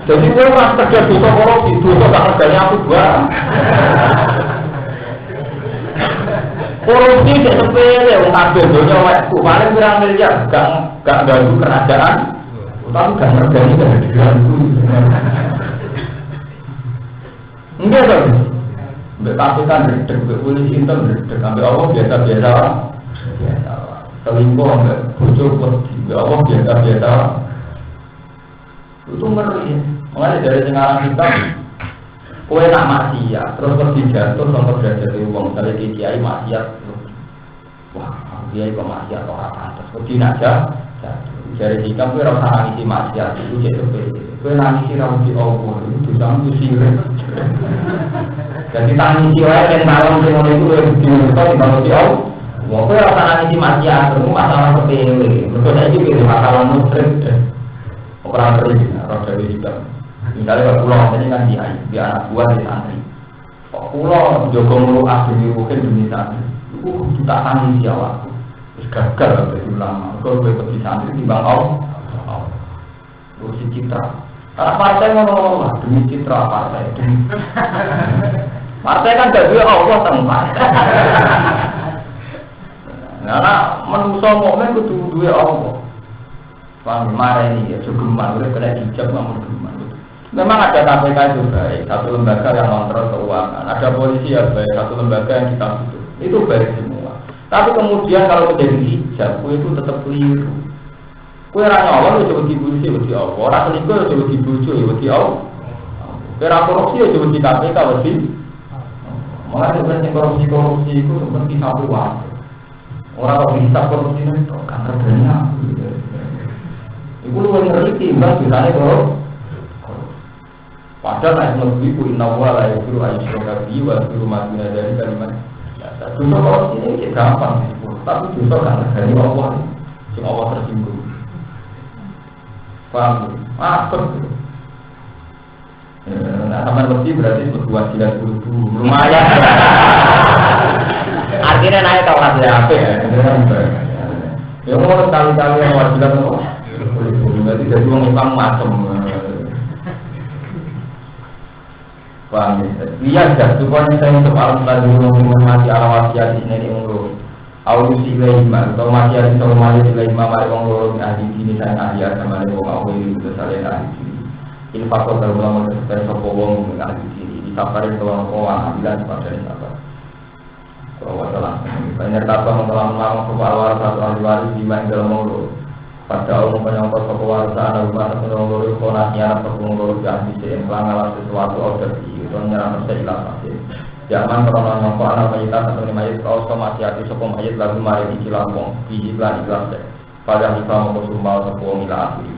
Jadi gue pas kerja dosa korupsi, dosa tak kerjanya aku dua. Korupsi tidak sepele, wong kabeh donya wekku paling pirang miliar, gak ganggu kerajaan, tapi gak ngergani gak diganggu. Enggak dong, mbak KPK ngedek, mbak polisi intel ngedek, sampai Allah biasa-biasa. Selingkuh enggak, bocor pasti, Allah biasa-biasa. Itu ngeri. Makanya dari sekarang kita, kue nak maksiat, terus pergi jatuh sama derajat uang. Misalnya kiai maksiat, wah kiai kok maksiat orang pantas. Pergi aja, dari kita kue rasa nangisi maksiat itu jadi seperti. Kue nangisi rambut Allah itu sama sirik. Jadi tangisi orang yang malam dengan itu diurut di bawah Allah. Wah, kau rasa nangisi maksiat, itu masalah sepele. Betul saya juga masalah musyrik. Orang beri, orang dari juga. Misalnya kalau pulau ini kan di anak buah di santri. Kok pulau jogo mulu asli mungkin demi santri. Kita tangisi awak. Terus gagal dari ulama. Kalau gue di santri di bangau, terus si citra. Karena partai ngomong demi citra partai. Partai kan gak dua Allah tentang partai. Karena manusia mukmin kudu duwe Allah. Paham marah ini ya jogeman oleh kena hijab namun jogeman. Memang ada KPK itu baik, satu lembaga yang kontrol keuangan, ada polisi yang baik, satu lembaga yang kita butuh. Itu baik semua. Tapi kemudian kalau menjadi hijab, itu tetap keliru. Kue ranya Allah itu coba di polisi, di Allah. Orang selingkuh itu coba di bojo, di Allah. Kira korupsi itu coba di KPK, di. Malah sebenarnya korupsi itu seperti satu waktu. Orang kalau bisa korupsi itu kan kerjanya. Ibu lu ngeri timbang bisanya Padahal ayat lebih ku inna wa la yasiru ayyusroka bihi wa yasiru madina dari kalimat. Dosa kalau ini gampang disebut, tapi dosa kan dari Allah. Si Allah tersinggung. Paham? Apa itu? Nah, sama lebih berarti berdua sila dulu lumayan. Artinya naik tahu hasil apa ya? Ya mau kali-kali yang wajiban itu, berarti jadi orang Islam macam. Paham ya? Iya, supaya saya untuk alam tadi menghormati alam wasiat ini umur. Aulusi ilaihima, atau mati ada sama mati ilaihima mari wong loro ahli dini dan ahli agama wong aku ini itu saleh ahli dini. Infakor dalam ulama sesuai sopo wong ahli dini. Disaparin tuan kawan ahlilan pada sabar. Kalau salah, banyak kata mengelam-elam sopo awal satu ahli waris lima yang dalam loro. Pada umum penyangkut sopo warisan rumah satu loro konasian sopo loro ahli dini melanggar sesuatu order di itu nyerang seilah pasti. Jangan pernah nyongko anak mayita atau mayit kau sama hati sopong mayit lagu mari di lampung di iklan ikhlas deh. Pada hikmah mau sumbal sopong ila asli.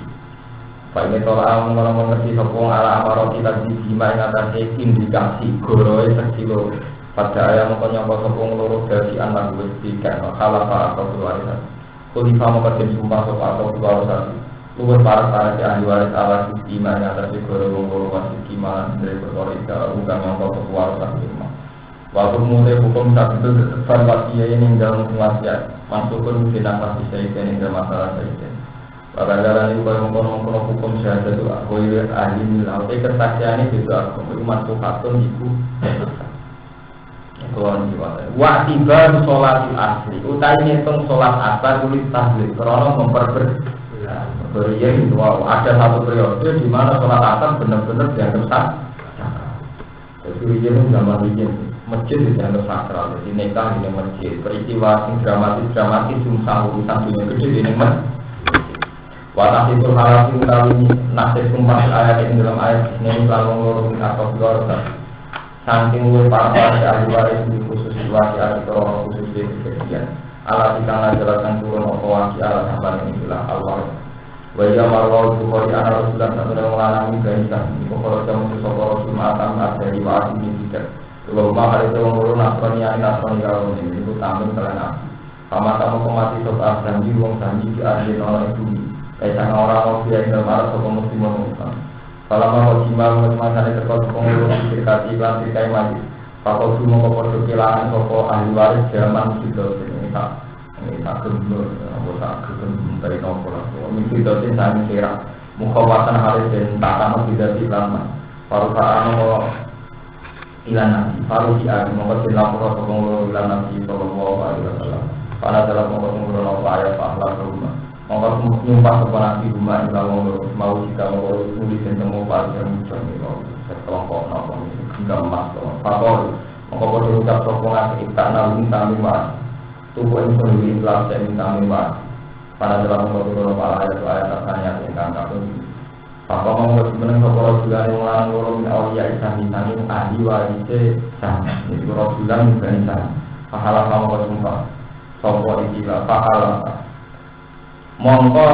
Pak ini tolong mengerti sopong ala amarot kita di bima yang atas indikasi goroi sekilo. Pada ayam mau nyongko sopong loro dari anak gue tiga kalah para atau keluarga. Kulifah mau kerja sumpah sopong atau keluarga. Luwes para di ahli waris ala di bima yang atas goroi loro masih gimana dari berkorika bukan nyongko keluarga lima. Waktu mulai hukum saat itu tetap wasiat ini dalam wasiat masukkan kita pasti saya ini dalam masalah saya. Padahal ini kalau mengkonon hukum saya itu aku ahli milau. Kesaksian ini juga aku masuk hatun ibu. Tuan jiwa. Waktibar sholat asli. Utai ngitung sholat asar tulis tahlil. Karena berian itu ada satu periode di mana sholat asar benar-benar dianggap sah. Jadi ini zaman ini. Masjid di dalam sakral, jadi nikah di masjid, peristiwa yang dramatis, sumsang urusan dunia gede di masjid. Watah itu halal itu kali nasib sumpah ayat ini dalam ayat ini selalu ngurung atau keluarga. Saking luar para ahli waris di khusus situasi ahli orang khusus di kejadian. Allah dikang jelaskan turun operasi Allah sampai ini bilang Allah. Wajah marwah bukhari anak Rasulullah satu dan mengalami gaisah. Kalau kamu sesuatu Rasul matam ada di waris ini tidak. Kalau hari itu mengurus nasrani kalau ini itu tampil kalian. Sama kamu kemati soal janji wong janji di akhir orang itu. Kayak orang mau biar dalam arah soal muslim mengumumkan. Kalau mau jimal macam itu kalau pengurus dikasih iklan dikai maju. Kalau semua pokok kehilangan pokok ahli waris zaman itu ini tak gembur, tak gembur dari nomor. Ini itu saya kira mukawasan hari dan tak tahu tidak iklan. Perusahaan mau ilan nabi, faru si agi mengkot lapor pengurus ilan nabi sallallahu alaihi wasallam. Pada dalam pengurus ayat akhlak rumah, mengkot nyumpah kepada nabi rumah ilan mau jika mau tulis dan temu pada muncul itu sekelompok nopo hingga emas. Fakor mengkot berucap sokongan kita nabi kami mas, tubuh ini sendiri ikhlas dan kami mas. Pada dalam pengurus ayat asalnya yang kangkap ini. Apa mau menang soal juga yang orang orang awalnya isami tani ahli warisnya sama. Itu Rasulullah bukan sama. Pahala kamu bersumpah. Soal istilah pahala. Mongko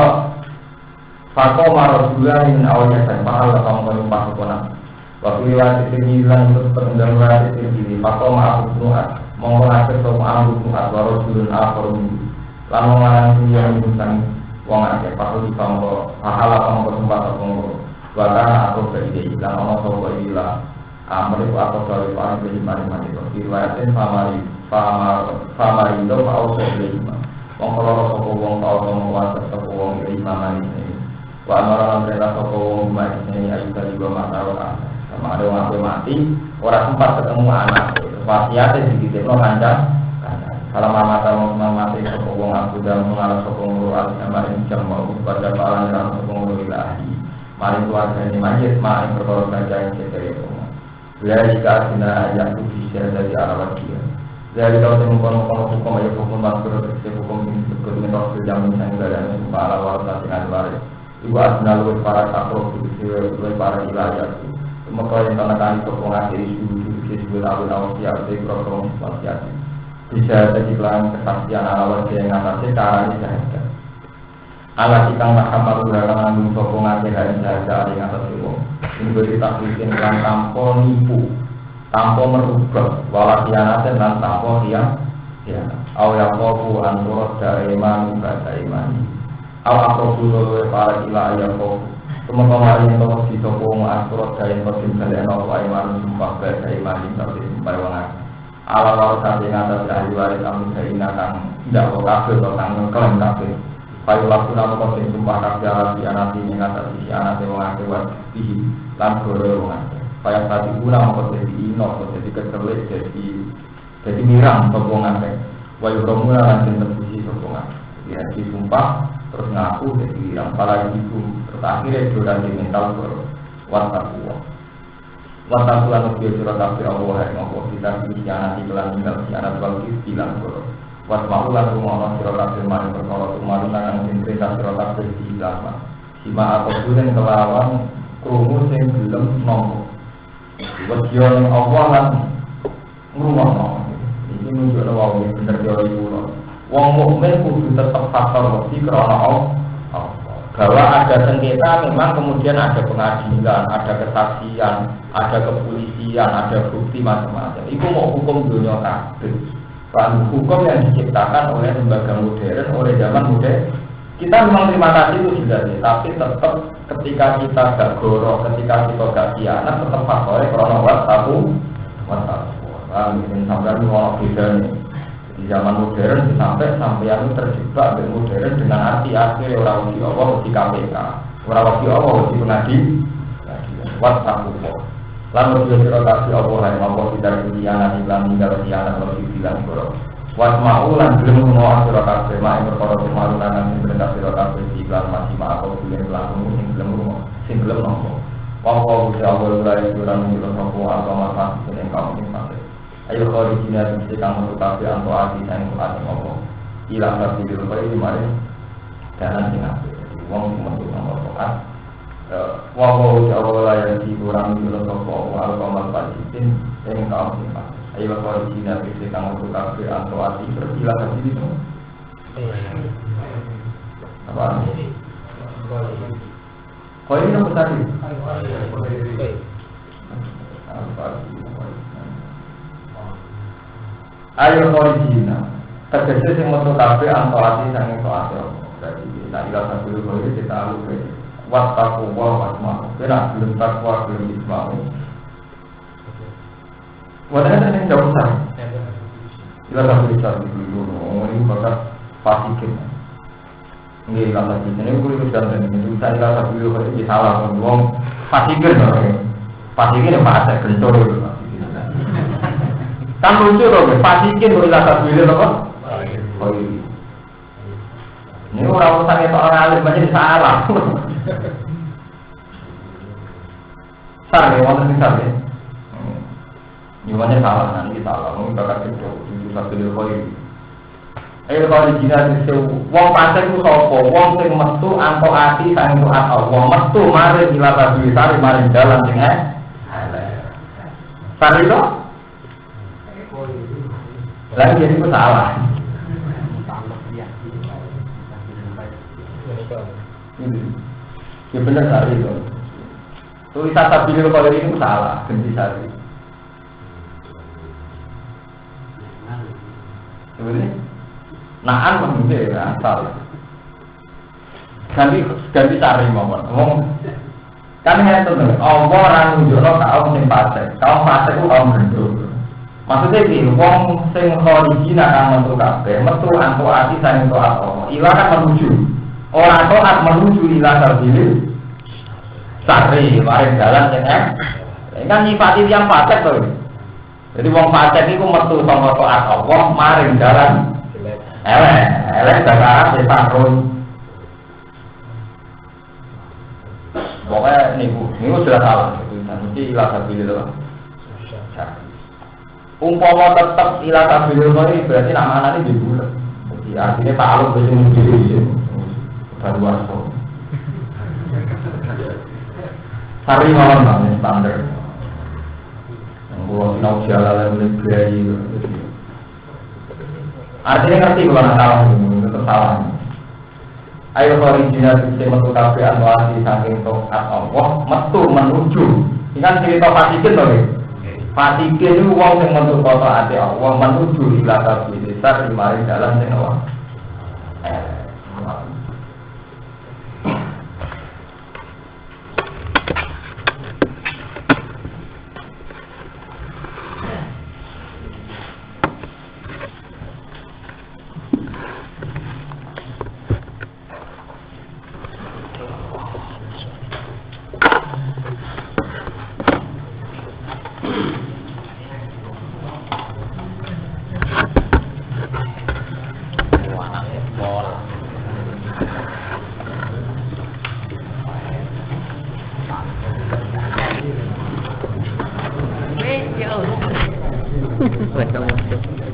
Fakoma Rasulullah yang awalnya sama. Pahala kamu bersumpah sekolah. Waktu lewat itu bilang untuk pengendalian itu. Fakoma aku nuat. Mongko akhir soal aku nuat. Rasulullah akhir lalu orang yang bukan wong akeh pasu di kamu pahala kamu bersumpah terpunggu wakana atau dari dan orang tua ilah mereka atau dari para mari itu riwayatin famari itu mau sebelum mengkolor soko wong tau menguasa soko wong lima ini orang mereka soko wong ini ayu dari dua masalah sama ada orang mati orang sempat ketemu anak wasiatnya sedikit no kancang. Kalau mama mati sokong aku dan mengarah sokong luar kemarin jam mau pada palang dan sokong ilahi. Mari keluarga ini majid, mari berkorban saja yang kita itu. Bila jika ada yang bisa dari arah dia. Dari kalau saya mengkonon hukum aja hukum maksud hukum ini seperti metode jamin yang ada di para warga dengan baris. Ibu asna luwes para kapro luwes para wilayah. Maka yang tanda sokong akhir isu sebelum awal siap dari program sosial. Bisa jadi kelan kesaksian ala wajah yang atasnya cara ini sahaja. Ala cikang mahkamah udara mengandung sokong akhir hari sahaja yang atas itu. Memberi taklisin lan tanpa nipu, tanpa merubah, wala khianatin lan tanpa khianat. Aw yaqafu an turda iman ba'da imani. Aw aqrabul para ila yaqafu. Semoga mari ento sito wong asrot dayen kodim kalian apa iman sumpah ba'da imani tapi sumpah wong ala sampai ngatas ahli waris amin saina kang tidak kabeh to kang klaim kabeh. Payu laku nama kodim sumpah kabeh ala khianati ngatas isi anate wong akeh wae. Lan goro wong kaya tadi guna mau jadi ino, jadi keselit, jadi mirang sokongan teh. Wayu romula lan terbisi sokongan. Ya disumpah terus ngaku jadi mirang. Para ibu terus akhirnya sudah di mental berwataku. Wataku lan ubi surat api Allah yang Allah kita sianat iklan tinggal sianat bagi bilang goro. Wasmau lan rumono surat api mari berkoro tumaru nang perintah surat api bilang. Sima atau bulan kelawan krungu sing gelem nampa. Wedya ning Allah lan ngrumono. Iki nunjukno wae bener teori kula. Wong mukmin kudu tetep faktor wedi krana Allah. Bahwa ada sengketa memang kemudian ada pengadilan, ada kesaksian, ada kepolisian, ada bukti macam-macam. Itu mau hukum dunia kabeh. Kan hukum yang diciptakan oleh lembaga modern, oleh zaman modern. Kita memang terima kasih itu sudah sih, tapi tetap ketika kita gak goro, ketika kita gak khianat, tetap faktornya karena wataku. Mungkin sampai mau beda nih. Di zaman modern sampai yang terjebak dengan modern dengan arti akhir orang wajib Allah di KPK, orang wajib Allah di pengadilan. Wataku. Lalu dia serotasi Allah yang Allah tidak khianat, iklan tinggal khianat lebih bilang goro. Wasma'u lan belum menguat surah kabeh mak perkara kemaru lan sing perintah surah kabeh iklan masih mak apa bulan langsung sing belum nompo. Wa jawab lagi surah nang nompo agama pasti ning kaum ing pasti. Ayo kali dina mesti kang metu kabeh anto ati sing ati ngopo. Ilang kabeh di rumah iki mari jalan sing apik. Wong metu nomor taat. Wa jawab lagi kurang di nompo agama pasti ing kaum ing pasti. Ayo kalau di sini bisa kamu tukar ke atau arti bersilakan di situ. Apa? Kau ini apa tadi? Ayo kalau di sini terkecil yang mau tukar ke atau arti yang itu ada. Jadi kita ilah dulu kalau kita tahu wattaku wasma. Kena belum takwa belum ismail. Wadahnya yang jauh besar. Kita tak bisa dulu. Ini bakal fasikin. Ini kata di sini aku itu sudah itu bisa kita dulu kalau ini salah ngomong fasikin. Fasikin yang bahasa kencur itu. Kan lucu loh, fasikin kalau kita dulu apa? Oh ini. Ini orang urusannya seorang alim banyak salah. Salah, orang ini salah. Nyuwanya salah, nanti salah, mungkin bakal kecil, itu satu kali. Ayo kalau di Cina itu, wong pasir itu sopo, wong sing metu anto ati sang itu atau wong metu mari gila tadi sari mari jalan dengan. Sari itu? Lagi jadi itu salah. Ya benar sari itu. Tulisan tabir kalau ini salah, ganti sari. Sebenarnya, naan mungkin ya asal. Ganti cari ngomong. Kan yang itu, Allah orang nunjukno kaum sing fasik. Kaum fasik itu kaum gendut. Maksudnya gini, wong sing khorijina kang metu kabeh, metu antu ati sang taat Allah. Ila kan menuju. Orang taat menuju ila sabili. Sari, mari jalan sing kan nyifati yang fasik to. Jadi wong fasik iku metu saka taat Allah maring dalan elek dakar setan run. Pokoknya niku sudah salah. Nanti ilah sabilillah. Umpama tetap ilah sabilillah ini berarti nama-nama ini dibulat. Jadi artinya ta'aluk dengan diri baru waspo. Sari mawon standar. Kalau sinau jalan lebih berani, artinya ngerti kalau salah itu tetap salah. Ayo original sistem metu kabeh anwasi saking tokat Allah metu menuju. Ini kan cerita Fatikin loh. Fatikin itu wong sing metu kota ati Allah menuju ila kabeh besar di mari dalan sing Allah. Welcome.